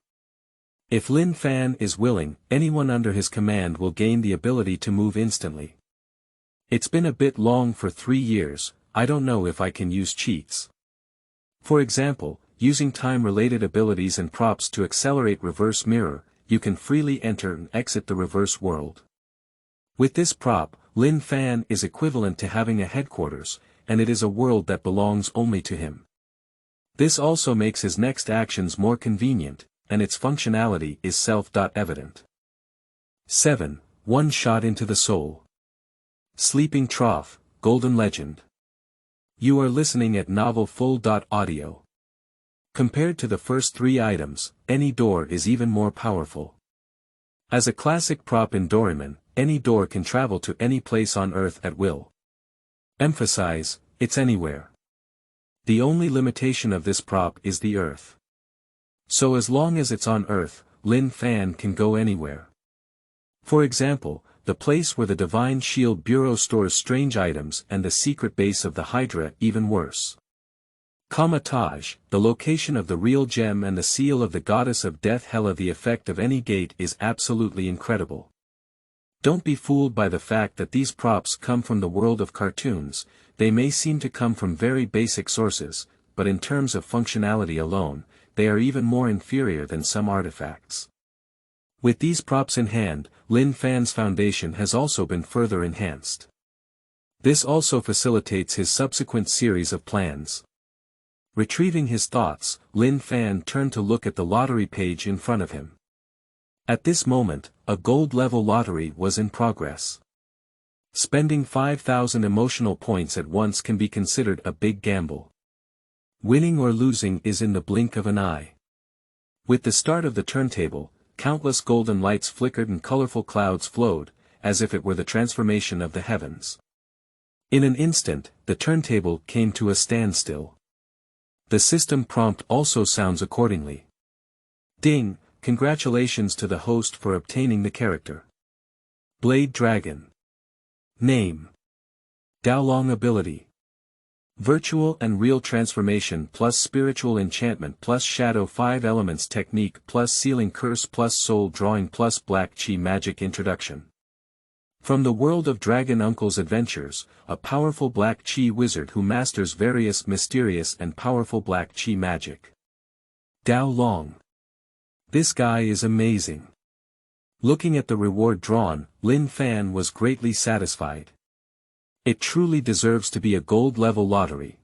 if Lin Fan is willing, anyone under his command will gain the ability to move instantly. It's been a bit long for 3 years, I don't know if I can use cheats. For example, using time-related abilities and props to accelerate reverse mirror, you can freely enter and exit the reverse world. With this prop, Lin Fan is equivalent to having a headquarters, and it is a world that belongs only to him. This also makes his next actions more convenient, and its functionality is self-evident. 7. One shot into the soul. Sleeping Trough, Golden Legend. You are listening at Novel Full. Audio. Compared to the first 3 items, any door is even more powerful. As a classic prop in Doraemon, any door can travel to any place on Earth at will. Emphasize, it's anywhere. The only limitation of this prop is the Earth. So as long as it's on Earth, Lin Fan can go anywhere. For example, the place where the Divine Shield Bureau stores strange items and the secret base of the Hydra, even worse. Kamatage, the location of the real gem and the seal of the goddess of death. Hella, the effect of any gate is absolutely incredible. Don't be fooled by the fact that these props come from the world of cartoons. They may seem to come from very basic sources, but in terms of functionality alone, they are even more inferior than some artifacts. With these props in hand, Lin Fan's foundation has also been further enhanced. This also facilitates his subsequent series of plans. Retrieving his thoughts, Lin Fan turned to look at the lottery page in front of him. At this moment, a gold-level lottery was in progress. Spending 5,000 emotional points at once can be considered a big gamble. Winning or losing is in the blink of an eye. With the start of the turntable, countless golden lights flickered and colorful clouds flowed, as if it were the transformation of the heavens. In an instant, the turntable came to a standstill. The system prompt also sounds accordingly. Ding, congratulations to the host for obtaining the character. Blade Dragon. Name. Daolong ability. Virtual and real transformation plus spiritual enchantment plus shadow 5 elements technique plus sealing curse plus soul drawing plus black chi magic introduction. From the world of Dragon Uncle's adventures, a powerful black chi wizard who masters various mysterious and powerful black chi magic. Daolong. This guy is amazing. Looking at the reward drawn, Lin Fan was greatly satisfied. It truly deserves to be a gold-level lottery.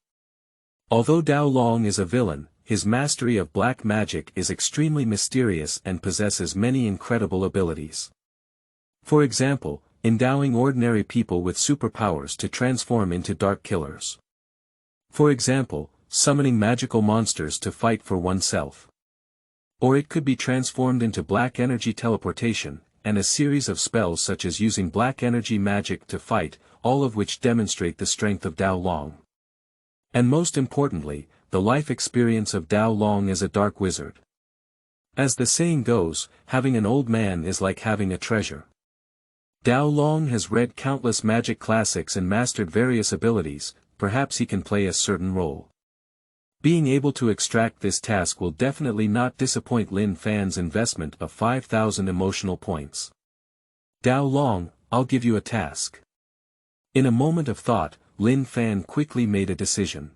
Although Daolong is a villain, his mastery of black magic is extremely mysterious and possesses many incredible abilities. For example, endowing ordinary people with superpowers to transform into dark killers. For example, summoning magical monsters to fight for oneself. Or it could be transformed into black energy teleportation, and a series of spells such as using black energy magic to fight, all of which demonstrate the strength of Daolong. And most importantly, the life experience of Daolong as a dark wizard. As the saying goes, having an old man is like having a treasure. Daolong has read countless magic classics and mastered various abilities, perhaps he can play a certain role. Being able to extract this task will definitely not disappoint Lin Fan's investment of 5,000 emotional points. Daolong, I'll give you a task. In a moment of thought, Lin Fan quickly made a decision.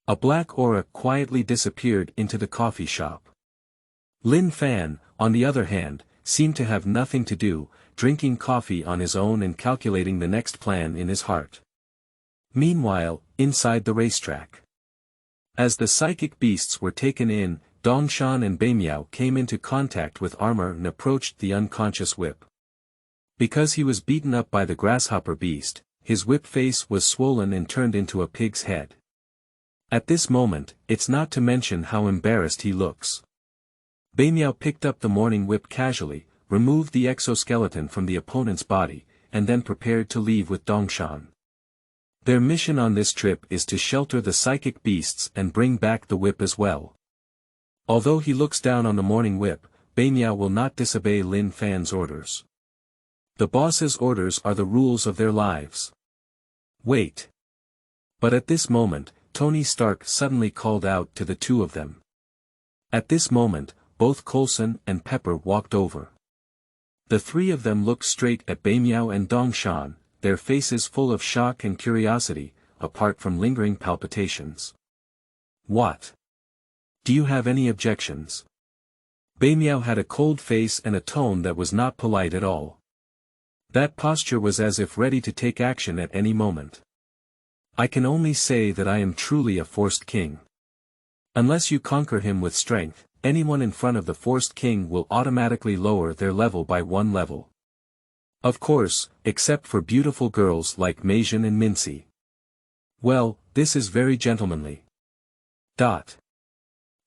A black aura quietly disappeared into the coffee shop. Lin Fan, on the other hand, seemed to have nothing to do, drinking coffee on his own and calculating the next plan in his heart. Meanwhile, inside the racetrack. As the psychic beasts were taken in, Dongtian and Beimiao came into contact with armor and approached the unconscious whip. Because he was beaten up by the grasshopper beast, his whip face was swollen and turned into a pig's head. At this moment, it's not to mention how embarrassed he looks. Beimiao picked up the morning whip casually, removed the exoskeleton from the opponent's body, and then prepared to leave with Dongtian. Their mission on this trip is to shelter the psychic beasts and bring back the whip as well. Although he looks down on the morning whip, Beimiao will not disobey Lin Fan's orders. The boss's orders are the rules of their lives. Wait. But at this moment, Tony Stark suddenly called out to the two of them. At this moment, both Coulson and Pepper walked over. The three of them looked straight at Beimiao and Dongtian, their faces full of shock and curiosity, apart from lingering palpitations. What? Do you have any objections? Beimiao had a cold face and a tone that was not polite at all. That posture was as if ready to take action at any moment. I can only say that I am truly a forced king. Unless you conquer him with strength, anyone in front of the forced king will automatically lower their level by 1 level. Of course, except for beautiful girls like Meiman and Mincy. Well, this is very gentlemanly.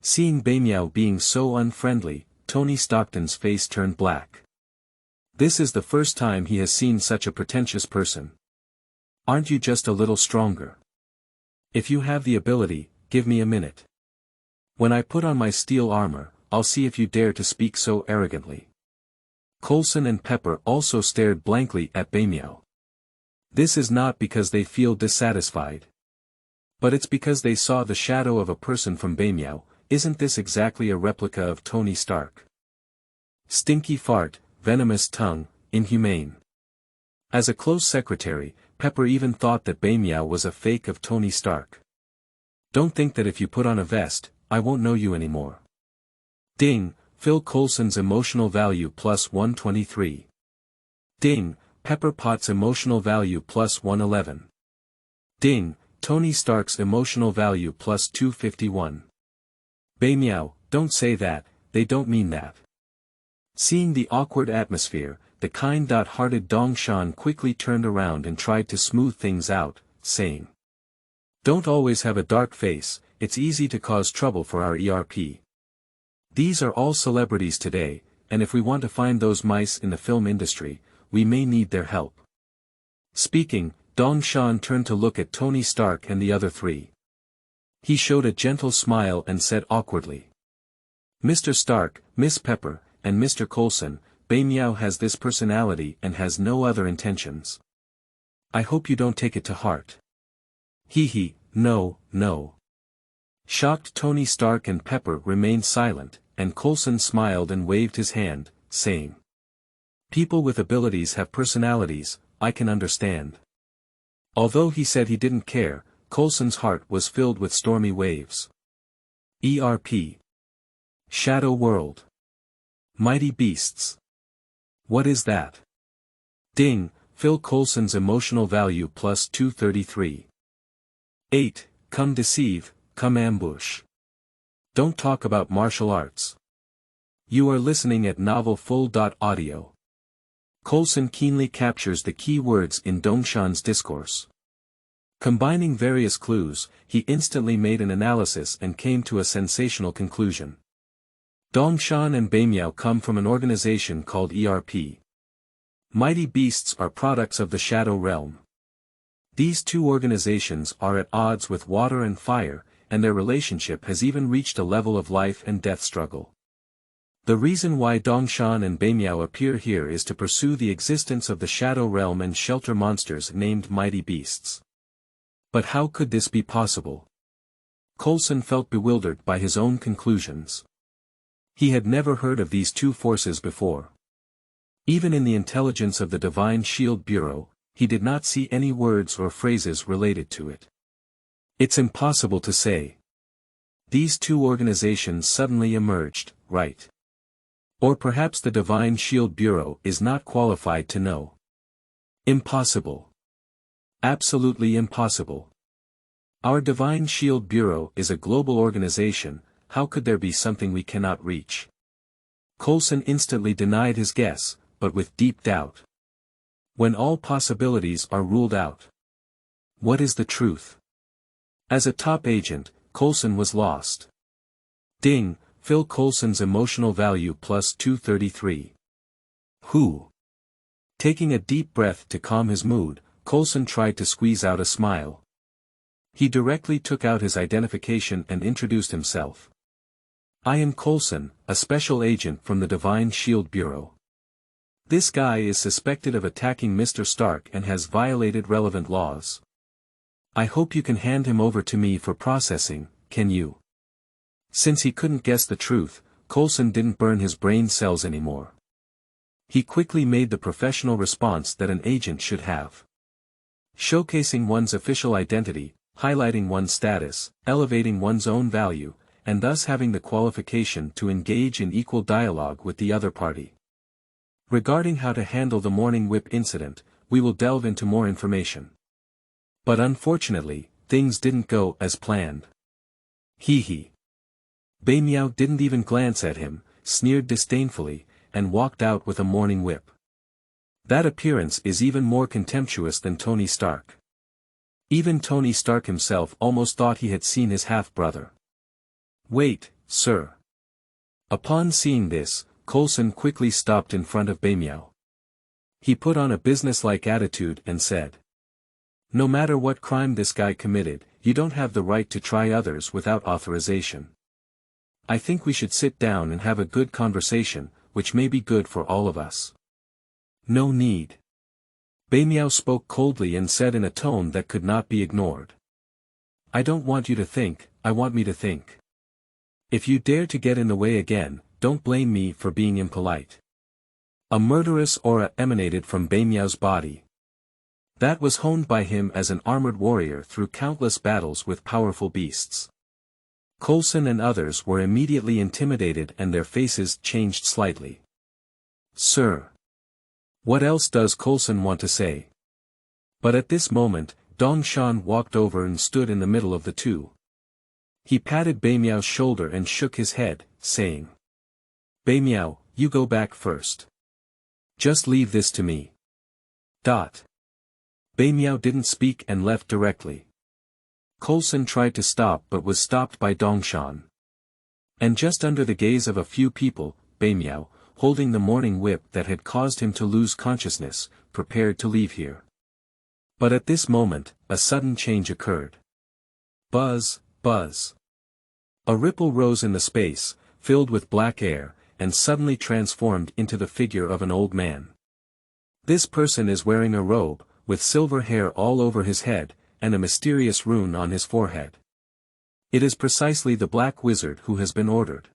Seeing Beimiao being so unfriendly, Tony Stockton's face turned black. This is the first time he has seen such a pretentious person. Aren't you just a little stronger? If you have the ability, give me a minute. When I put on my steel armor, I'll see if you dare to speak so arrogantly. Coulson and Pepper also stared blankly at Beimiao. This is not because they feel dissatisfied. But it's because they saw the shadow of a person from Beimiao. Isn't this exactly a replica of Tony Stark? Stinky fart, venomous tongue, inhumane. As a close secretary, Pepper even thought that Beimiao was a fake of Tony Stark. Don't think that if you put on a vest, I won't know you anymore. Ding, Phil Coulson's emotional value plus 123. Ding, Pepper Potts' emotional value plus 111. Ding, Tony Stark's emotional value plus 251. Beimiao, don't say that, they don't mean that. Seeing the awkward atmosphere, the kind-hearted Dongtian quickly turned around and tried to smooth things out, saying, "Don't always have a dark face, it's easy to cause trouble for our ERP. These are all celebrities today, and if we want to find those mice in the film industry, we may need their help." Speaking, Dongtian turned to look at Tony Stark and the other three. He showed a gentle smile and said awkwardly, "Mr. Stark, Miss Pepper, and Mr. Coulson, Beimiao has this personality and has no other intentions. I hope you don't take it to heart." Hee, no. Shocked Tony Stark and Pepper remained silent, and Coulson smiled and waved his hand, saying, "People with abilities have personalities, I can understand." Although he said he didn't care, Coulson's heart was filled with stormy waves. ERP. Shadow World. Mighty Beasts. What is that? Ding, Phil Coulson's emotional value plus 233. 8, come deceive, come ambush. Don't talk about martial arts. You are listening at Novel Full.audio. Coulson keenly captures the key words in Dongtian's discourse. Combining various clues, he instantly made an analysis and came to a sensational conclusion. Dongtian and Beimiao come from an organization called ERP. Mighty Beasts are products of the Shadow Realm. These two organizations are at odds with water and fire, and their relationship has even reached a level of life and death struggle. The reason why Dongtian and Beimiao appear here is to pursue the existence of the Shadow Realm and shelter monsters named Mighty Beasts. But how could this be possible? Coulson felt bewildered by his own conclusions. He had never heard of these two forces before. Even in the intelligence of the Divine Shield Bureau, he did not see any words or phrases related to it. It's impossible to say. These two organizations suddenly emerged, right? Or perhaps the Divine Shield Bureau is not qualified to know. Impossible. Absolutely impossible. Our Divine Shield Bureau is a global organization. How could there be something we cannot reach? Coulson instantly denied his guess, but with deep doubt. When all possibilities are ruled out. What is the truth? As a top agent, Coulson was lost. Ding, Phil Coulson's emotional value plus 233. Who? Taking a deep breath to calm his mood, Coulson tried to squeeze out a smile. He directly took out his identification and introduced himself. I am Coulson, a special agent from the Divine Shield Bureau. This guy is suspected of attacking Mr. Stark and has violated relevant laws. I hope you can hand him over to me for processing, can you? Since he couldn't guess the truth, Coulson didn't burn his brain cells anymore. He quickly made the professional response that an agent should have. Showcasing one's official identity, highlighting one's status, elevating one's own value, and thus having the qualification to engage in equal dialogue with the other party. Regarding how to handle the morning whip incident, we will delve into more information. But unfortunately, things didn't go as planned. Hee. Beimiao didn't even glance at him, sneered disdainfully, and walked out with a morning whip. That appearance is even more contemptuous than Tony Stark. Even Tony Stark himself almost thought he had seen his half-brother. Wait, sir. Upon seeing this, Coulson quickly stopped in front of Beimiao. He put on a businesslike attitude and said, no matter what crime this guy committed, you don't have the right to try others without authorization. I think we should sit down and have a good conversation, which may be good for all of us. No need. Beimiao spoke coldly and said in a tone that could not be ignored. I don't want you to think, I want me to think. If you dare to get in the way again, don't blame me for being impolite. A murderous aura emanated from Beimiao's body. That was honed by him as an armored warrior through countless battles with powerful beasts. Coulson and others were immediately intimidated and their faces changed slightly. Sir. What else does Coulson want to say? But at this moment, Dongtian walked over and stood in the middle of the two. He patted Beimiao's shoulder and shook his head, saying, Beimiao, you go back first. Just leave this to me. Beimiao didn't speak and left directly. Coulson tried to stop but was stopped by Dongtian. And just under the gaze of a few people, Beimiao, holding the morning whip that had caused him to lose consciousness, prepared to leave here. But at this moment, a sudden change occurred. Buzz, buzz. A ripple rose in the space, filled with black air, and suddenly transformed into the figure of an old man. This person is wearing a robe, with silver hair all over his head, and a mysterious rune on his forehead. It is precisely the Black Wizard who has been ordered.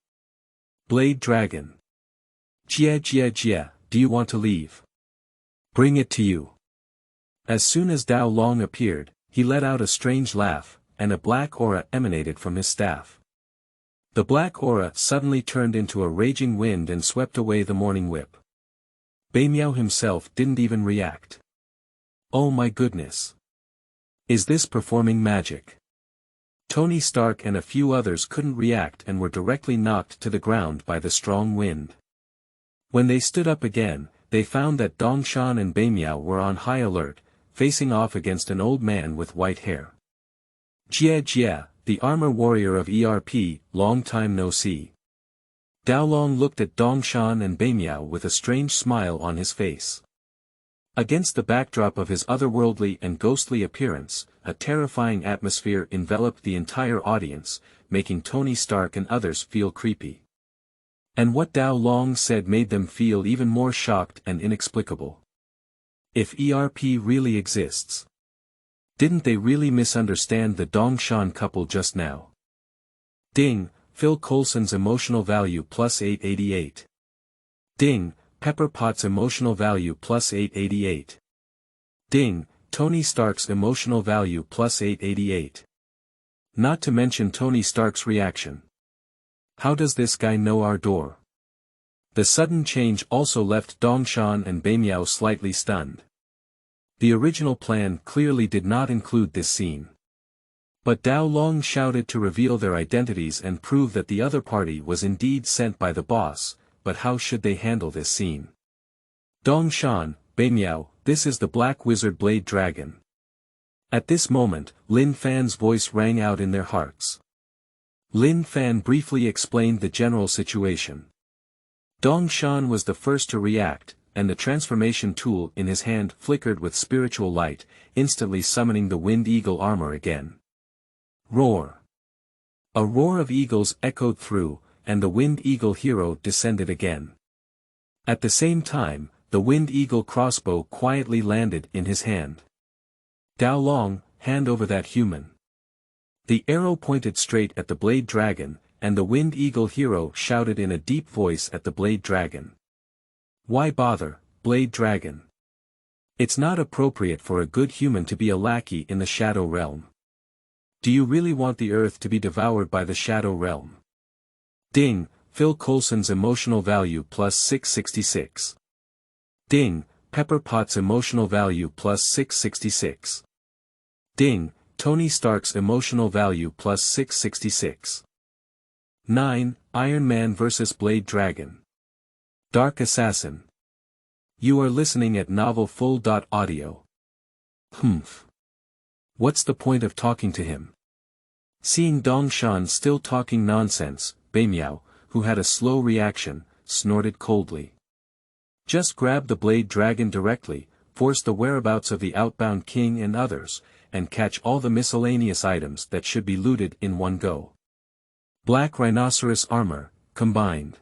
Blade Dragon. Jia, do you want to leave? Bring it to you. As soon as Dao Long appeared, he let out a strange laugh, and a black aura emanated from his staff. The black aura suddenly turned into a raging wind and swept away the morning whip. Beimiao himself didn't even react. Oh my goodness. Is this performing magic? Tony Stark and a few others couldn't react and were directly knocked to the ground by the strong wind. When they stood up again, they found that Dongtian and Beimiao were on high alert, facing off against an old man with white hair. Jia, the armor warrior of ERP, long time no see. Dao Long looked at Dongtian and Beimiao with a strange smile on his face. Against the backdrop of his otherworldly and ghostly appearance, a terrifying atmosphere enveloped the entire audience, making Tony Stark and others feel creepy. And what Dao Long said made them feel even more shocked and inexplicable. If ERP really exists. Didn't they really misunderstand the Dongtian couple just now? Ding, Phil Coulson's emotional value plus 888. Ding, Pepper Potts' emotional value plus 888. Ding, Tony Stark's emotional value plus 888. Not to mention Tony Stark's reaction. How does this guy know our door? The sudden change also left Dongtian and Beimiao slightly stunned. The original plan clearly did not include this scene. But Dao Long shouted to reveal their identities and prove that the other party was indeed sent by the boss, but how should they handle this scene? Dongtian, Beimiao, this is the Black Wizard Blade Dragon. At this moment, Lin Fan's voice rang out in their hearts. Lin Fan briefly explained the general situation. Dongtian was the first to react, and the transformation tool in his hand flickered with spiritual light, instantly summoning the Wind Eagle armor again. Roar! A roar of eagles echoed through, and the Wind Eagle hero descended again. At the same time, the Wind Eagle crossbow quietly landed in his hand. Dao Long, hand over that human. The arrow pointed straight at the Blade Dragon, and the Wind Eagle hero shouted in a deep voice at the Blade Dragon. Why bother, Blade Dragon? It's not appropriate for a good human to be a lackey in the Shadow Realm. Do you really want the Earth to be devoured by the Shadow Realm? Ding, Phil Coulson's emotional value plus 666. Ding, Pepper Potts' emotional value plus 666. Ding, Tony Stark's emotional value plus 666. 9. Iron Man vs. Blade Dragon. Dark Assassin. You are listening at novelfull.audio. Humph. What's the point of talking to him? Seeing Dongtian still talking nonsense, Beimiao, who had a slow reaction, snorted coldly. Just grab the Blade Dragon directly, force the whereabouts of the outbound king and others, and catch all the miscellaneous items that should be looted in one go. Black Rhinoceros Armor, combined.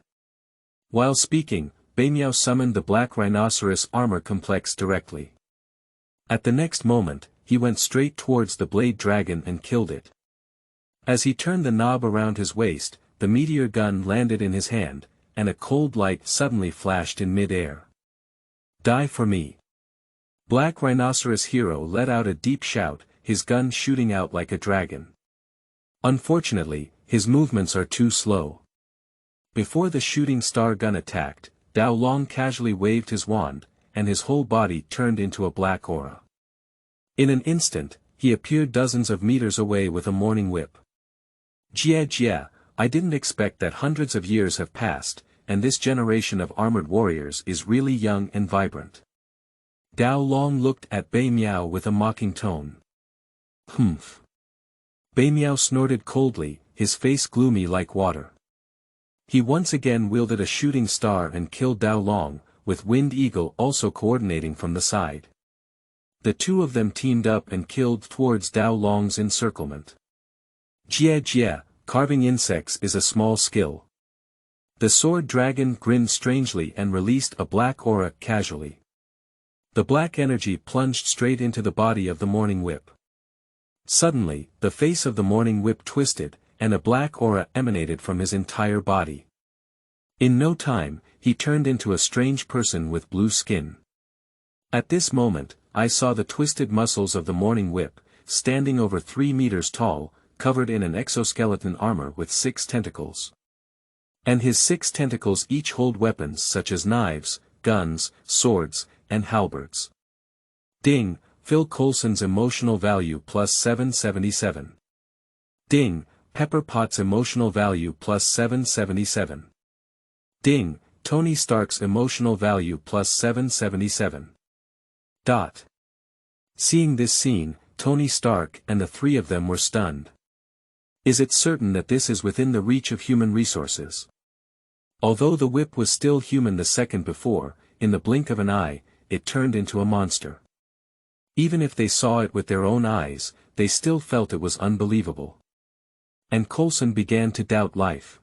While speaking, Beimiao summoned the Black Rhinoceros Armor Complex directly. At the next moment, he went straight towards the Blade Dragon and killed it. As he turned the knob around his waist, the meteor gun landed in his hand, and a cold light suddenly flashed in mid-air. Die for me. Black Rhinoceros hero let out a deep shout, his gun shooting out like a dragon. Unfortunately, his movements are too slow. Before the shooting star gun attacked, Dao Long casually waved his wand, and his whole body turned into a black aura. In an instant, he appeared dozens of meters away with a morning whip. Jia, I didn't expect that hundreds of years have passed, and this generation of armored warriors is really young and vibrant. Dao Long looked at Beimiao with a mocking tone. Humph. Beimiao snorted coldly, his face gloomy like water. He once again wielded a shooting star and killed Dao Long, with Wind Eagle also coordinating from the side. The two of them teamed up and killed towards Dao Long's encirclement. Jia, carving insects is a small skill. The sword dragon grinned strangely and released a black aura casually. The black energy plunged straight into the body of the morning whip. Suddenly, the face of the morning whip twisted, and a black aura emanated from his entire body. In no time, he turned into a strange person with blue skin. At this moment, I saw the twisted muscles of the morning whip, standing over 3 meters tall, covered in an exoskeleton armor with 6 tentacles. And his 6 tentacles each hold weapons such as knives, guns, swords, and halberds. Ding, Phil Coulson's emotional value plus 777. Ding, Pepper Potts' emotional value plus 777. Ding, Tony Stark's emotional value plus 777. Seeing this scene, Tony Stark and the 3 of them were stunned. Is it certain that this is within the reach of human resources? Although the whip was still human the second before, in the blink of an eye, it turned into a monster. Even if they saw it with their own eyes, they still felt it was unbelievable. And Coulson began to doubt life.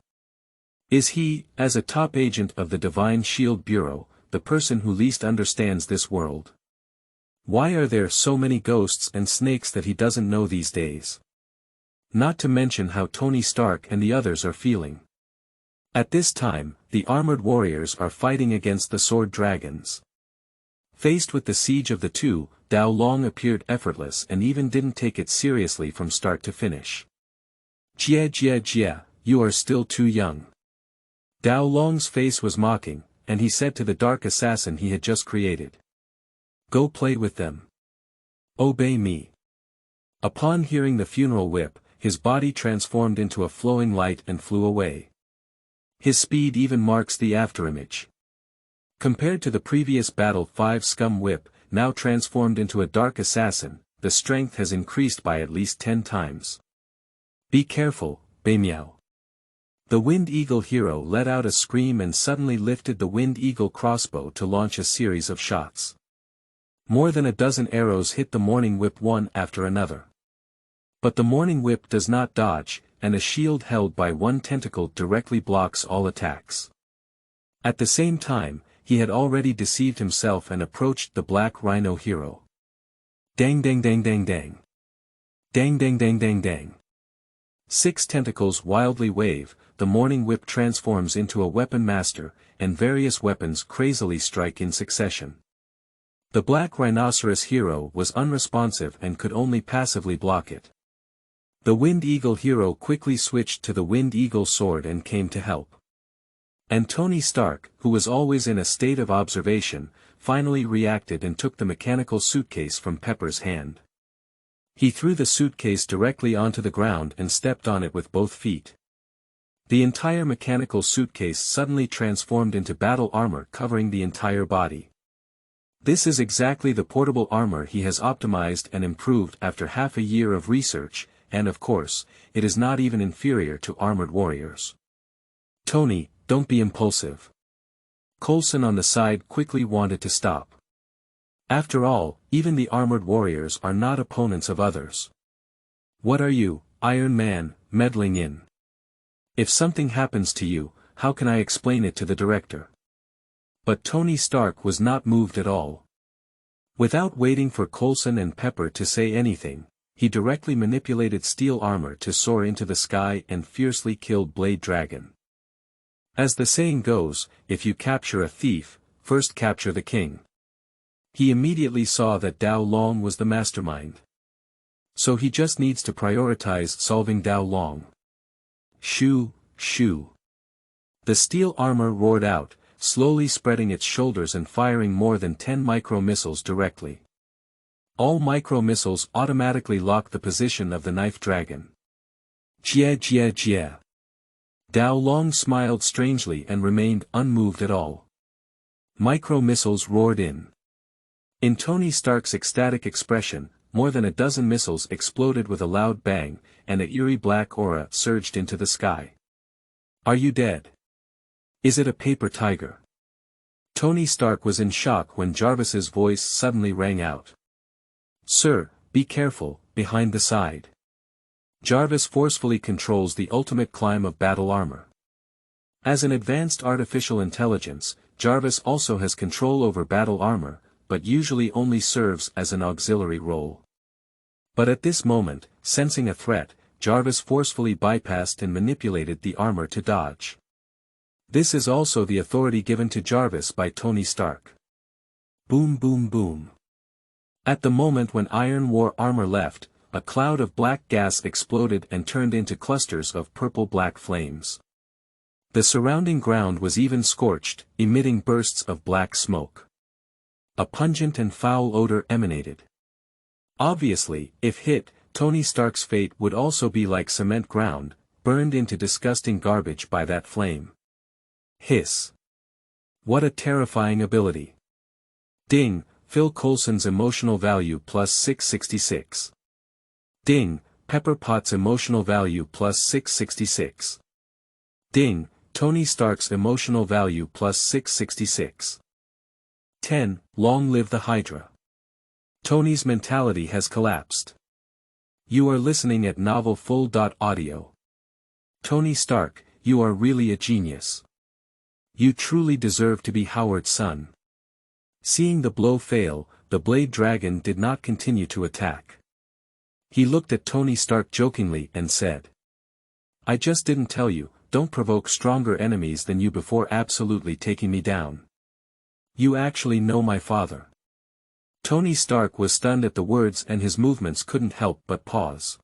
Is he, as a top agent of the Divine Shield Bureau, the person who least understands this world? Why are there so many ghosts and snakes that he doesn't know these days? Not to mention how Tony Stark and the others are feeling. At this time, the armored warriors are fighting against the sword dragons. Faced with the siege of the two, Dao Long appeared effortless and even didn't take it seriously from start to finish. Jia, you are still too young. Dao Long's face was mocking, and he said to the dark assassin he had just created. Go play with them. Obey me. Upon hearing the funeral whip, his body transformed into a flowing light and flew away. His speed even marks the afterimage. Compared to the previous battle 5 scum whip, now transformed into a dark assassin, the strength has increased by at least 10 times. Be careful, Beimiao. The Wind Eagle hero let out a scream and suddenly lifted the Wind Eagle crossbow to launch a series of shots. More than a dozen arrows hit the Morning Whip one after another. But the Morning Whip does not dodge, and a shield held by one tentacle directly blocks all attacks. At the same time, he had already deceived himself and approached the Black Rhino hero. Dang dang dang dang dang. Dang dang dang dang dang. 6 tentacles wildly wave, the Morning Whip transforms into a weapon master, and various weapons crazily strike in succession. The Black Rhinoceros hero was unresponsive and could only passively block it. The Wind Eagle hero quickly switched to the Wind Eagle sword and came to help. And Tony Stark, who was always in a state of observation, finally reacted and took the mechanical suitcase from Pepper's hand. He threw the suitcase directly onto the ground and stepped on it with both feet. The entire mechanical suitcase suddenly transformed into battle armor covering the entire body. This is exactly the portable armor he has optimized and improved after half a year of research, and of course, it is not even inferior to armored warriors. Tony, don't be impulsive. Coulson on the side quickly wanted to stop. After all, even the armored warriors are not opponents of others. What are you, Iron Man, meddling in? If something happens to you, how can I explain it to the director? But Tony Stark was not moved at all. Without waiting for Coulson and Pepper to say anything, he directly manipulated steel armor to soar into the sky and fiercely killed Blade Dragon. As the saying goes, if you capture a thief, first capture the king. He immediately saw that Dao Long was the mastermind. So he just needs to prioritize solving Dao Long. Shoo, shoo. The steel armor roared out, slowly spreading its shoulders and firing more than 10 micro-missiles directly. All micro-missiles automatically lock the position of the knife dragon. Jia jia jia. Dao Long smiled strangely and remained unmoved at all. Micro-missiles roared in. In Tony Stark's ecstatic expression, more than a dozen missiles exploded with a loud bang, and an eerie black aura surged into the sky. Are you dead? Is it a paper tiger? Tony Stark was in shock when Jarvis's voice suddenly rang out. Sir, be careful, behind the side. Jarvis forcefully controls the ultimate climb of battle armor. As an advanced artificial intelligence, Jarvis also has control over battle armor, but usually only serves as an auxiliary role. But at this moment, sensing a threat, Jarvis forcefully bypassed and manipulated the armor to dodge. This is also the authority given to Jarvis by Tony Stark. Boom boom boom. At the moment when Iron War armor left, a cloud of black gas exploded and turned into clusters of purple-black flames. The surrounding ground was even scorched, emitting bursts of black smoke. A pungent and foul odor emanated. Obviously, if hit, Tony Stark's fate would also be like cement ground, burned into disgusting garbage by that flame. Hiss. What a terrifying ability. Ding, Phil Coulson's emotional value plus 666. Ding, Pepper Potts' emotional value plus 666. Ding, Tony Stark's emotional value plus 666. 10. Long live the Hydra. Tony's mentality has collapsed. You are listening at novelfull.audio. Tony Stark, you are really a genius. You truly deserve to be Howard's son. Seeing the blow fail, the Blade Dragon did not continue to attack. He looked at Tony Stark jokingly and said, I just didn't tell you, don't provoke stronger enemies than you before absolutely taking me down. You actually know my father. Tony Stark was stunned at the words and his movements couldn't help but pause.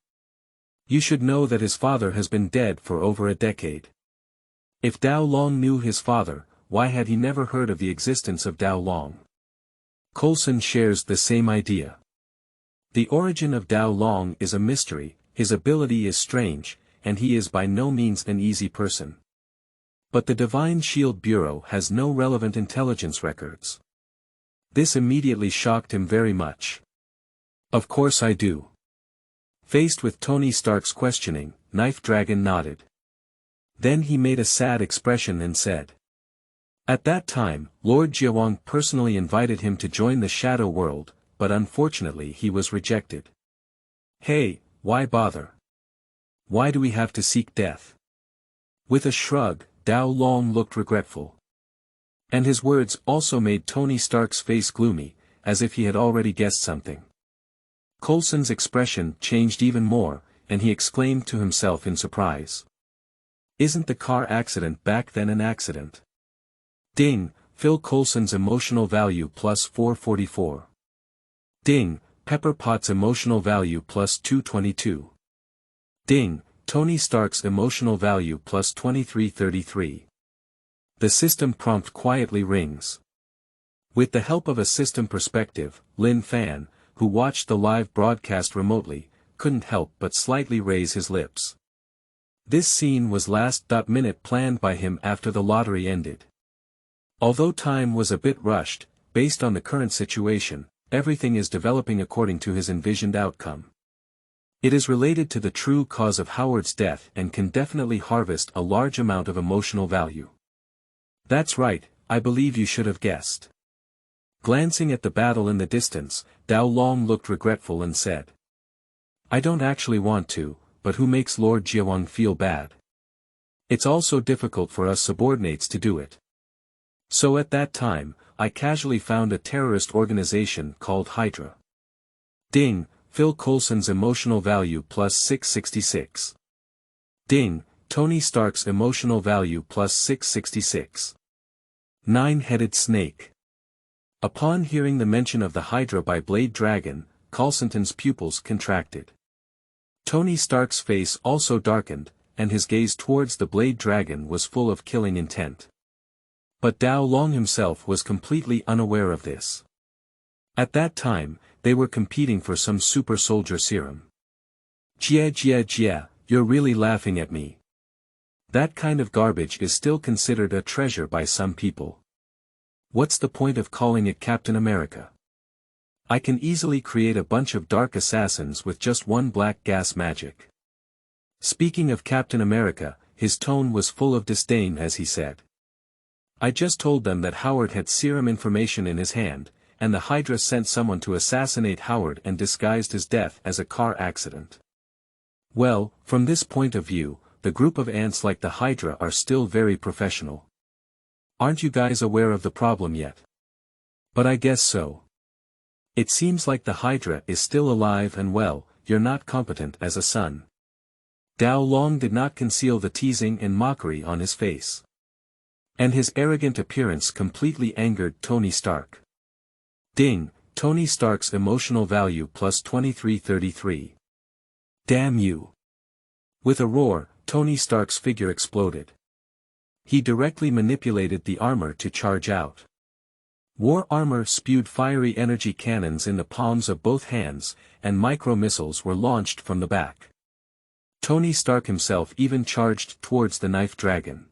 You should know that his father has been dead for over a decade. If Dao Long knew his father, why had he never heard of the existence of Dao Long? Coulson shares the same idea. The origin of Dao Long is a mystery, his ability is strange, and he is by no means an easy person. But the Divine Shield Bureau has no relevant intelligence records. This immediately shocked him very much. Of course I do. Faced with Tony Stark's questioning, Knife Dragon nodded. Then he made a sad expression and said. At that time, Lord Jiawang personally invited him to join the Shadow World, but unfortunately he was rejected. Hey, why bother? Why do we have to seek death? With a shrug, Dao Long looked regretful. And his words also made Tony Stark's face gloomy, as if he had already guessed something. Coulson's expression changed even more, and he exclaimed to himself in surprise. Isn't the car accident back then an accident? Ding, Phil Coulson's emotional value plus 444. Ding, Pepper Potts' emotional value plus 222. Ding, Tony Stark's emotional value plus 2333. The system prompt quietly rings. With the help of a system perspective, Lin Fan, who watched the live broadcast remotely, couldn't help but slightly raise his lips. This scene was last-minute planned by him after the lottery ended. Although time was a bit rushed, based on the current situation, everything is developing according to his envisioned outcome. It is related to the true cause of Howard's death and can definitely harvest a large amount of emotional value. That's right, I believe you should have guessed. Glancing at the battle in the distance, Dao Long looked regretful and said. I don't actually want to, but who makes Lord Jiawang feel bad? It's also difficult for us subordinates to do it. So at that time, I casually found a terrorist organization called Hydra. Ding, Phil Coulson's emotional value plus 666. Ding, Tony Stark's emotional value plus 666. Nine-headed snake. Upon hearing the mention of the Hydra by Blade Dragon, Coulson's pupils contracted. Tony Stark's face also darkened, and his gaze towards the Blade Dragon was full of killing intent. But Dao Long himself was completely unaware of this. At that time, they were competing for some super soldier serum. Jia, you're really laughing at me. That kind of garbage is still considered a treasure by some people. What's the point of calling it Captain America? I can easily create a bunch of dark assassins with just one black gas magic. Speaking of Captain America, his tone was full of disdain as he said. I just told them that Howard had serum information in his hand, and the Hydra sent someone to assassinate Howard and disguised his death as a car accident. Well, from this point of view, the group of ants like the Hydra are still very professional. Aren't you guys aware of the problem yet? But I guess so. It seems like the Hydra is still alive and well, you're not competent as a son. Dao Long did not conceal the teasing and mockery on his face. And his arrogant appearance completely angered Tony Stark. Ding, Tony Stark's emotional value plus 2333. Damn you. With a roar, Tony Stark's figure exploded. He directly manipulated the armor to charge out. War armor spewed fiery energy cannons in the palms of both hands, and micro-missiles were launched from the back. Tony Stark himself even charged towards the Knife Dragon.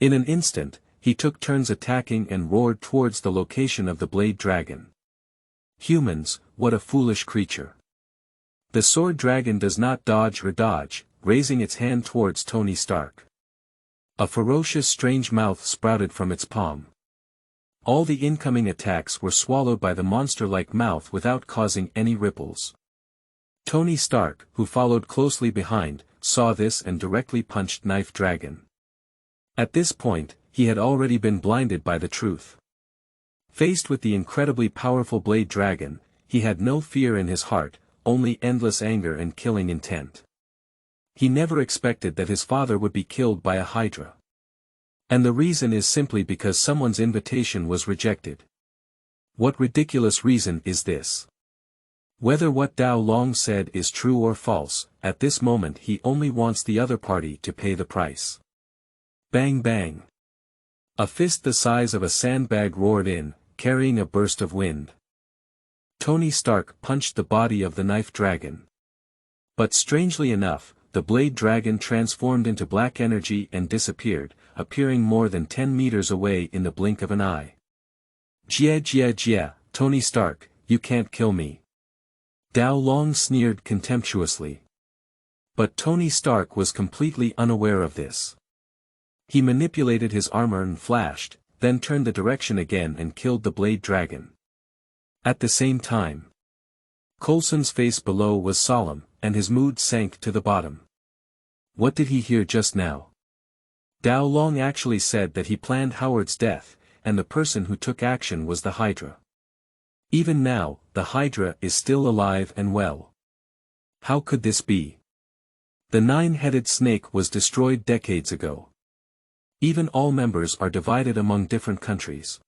In an instant, he took turns attacking and roared towards the location of the Blade Dragon. Humans, what a foolish creature. The Sword Dragon does not dodge or dodge, raising its hand towards Tony Stark. A ferocious strange mouth sprouted from its palm. All the incoming attacks were swallowed by the monster-like mouth without causing any ripples. Tony Stark, who followed closely behind, saw this and directly punched Knife Dragon. At this point, he had already been blinded by the truth. Faced with the incredibly powerful Blade Dragon, he had no fear in his heart, only endless anger and killing intent. He never expected that his father would be killed by a Hydra. And the reason is simply because someone's invitation was rejected. What ridiculous reason is this? Whether what Dao Long said is true or false, at this moment he only wants the other party to pay the price. Bang bang. A fist the size of a sandbag roared in, carrying a burst of wind. Tony Stark punched the body of the Knife Dragon. But strangely enough, the Blade Dragon transformed into black energy and disappeared, appearing more than 10 meters away in the blink of an eye. Jia, Tony Stark, you can't kill me. Dao Long sneered contemptuously. But Tony Stark was completely unaware of this. He manipulated his armor and flashed, then turned the direction again and killed the blade dragon. At the same time, Coulson's face below was solemn, and his mood sank to the bottom. What did he hear just now? Dao Long actually said that he planned Howard's death, and the person who took action was the Hydra. Even now, the Hydra is still alive and well. How could this be? The nine-headed snake was destroyed decades ago. Even all members are divided among different countries.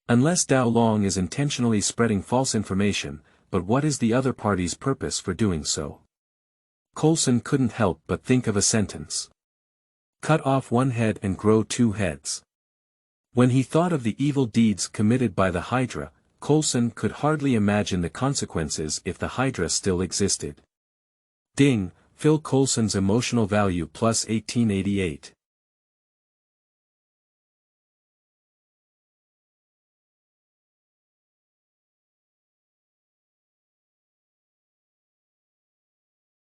Unless Dao Long is intentionally spreading false information, but what is the other party's purpose for doing so? Coulson couldn't help but think of a sentence. Cut off one head and grow two heads. When he thought of the evil deeds committed by the Hydra, Coulson could hardly imagine the consequences if the Hydra still existed. Ding, Phil Coulson's emotional value plus 1888.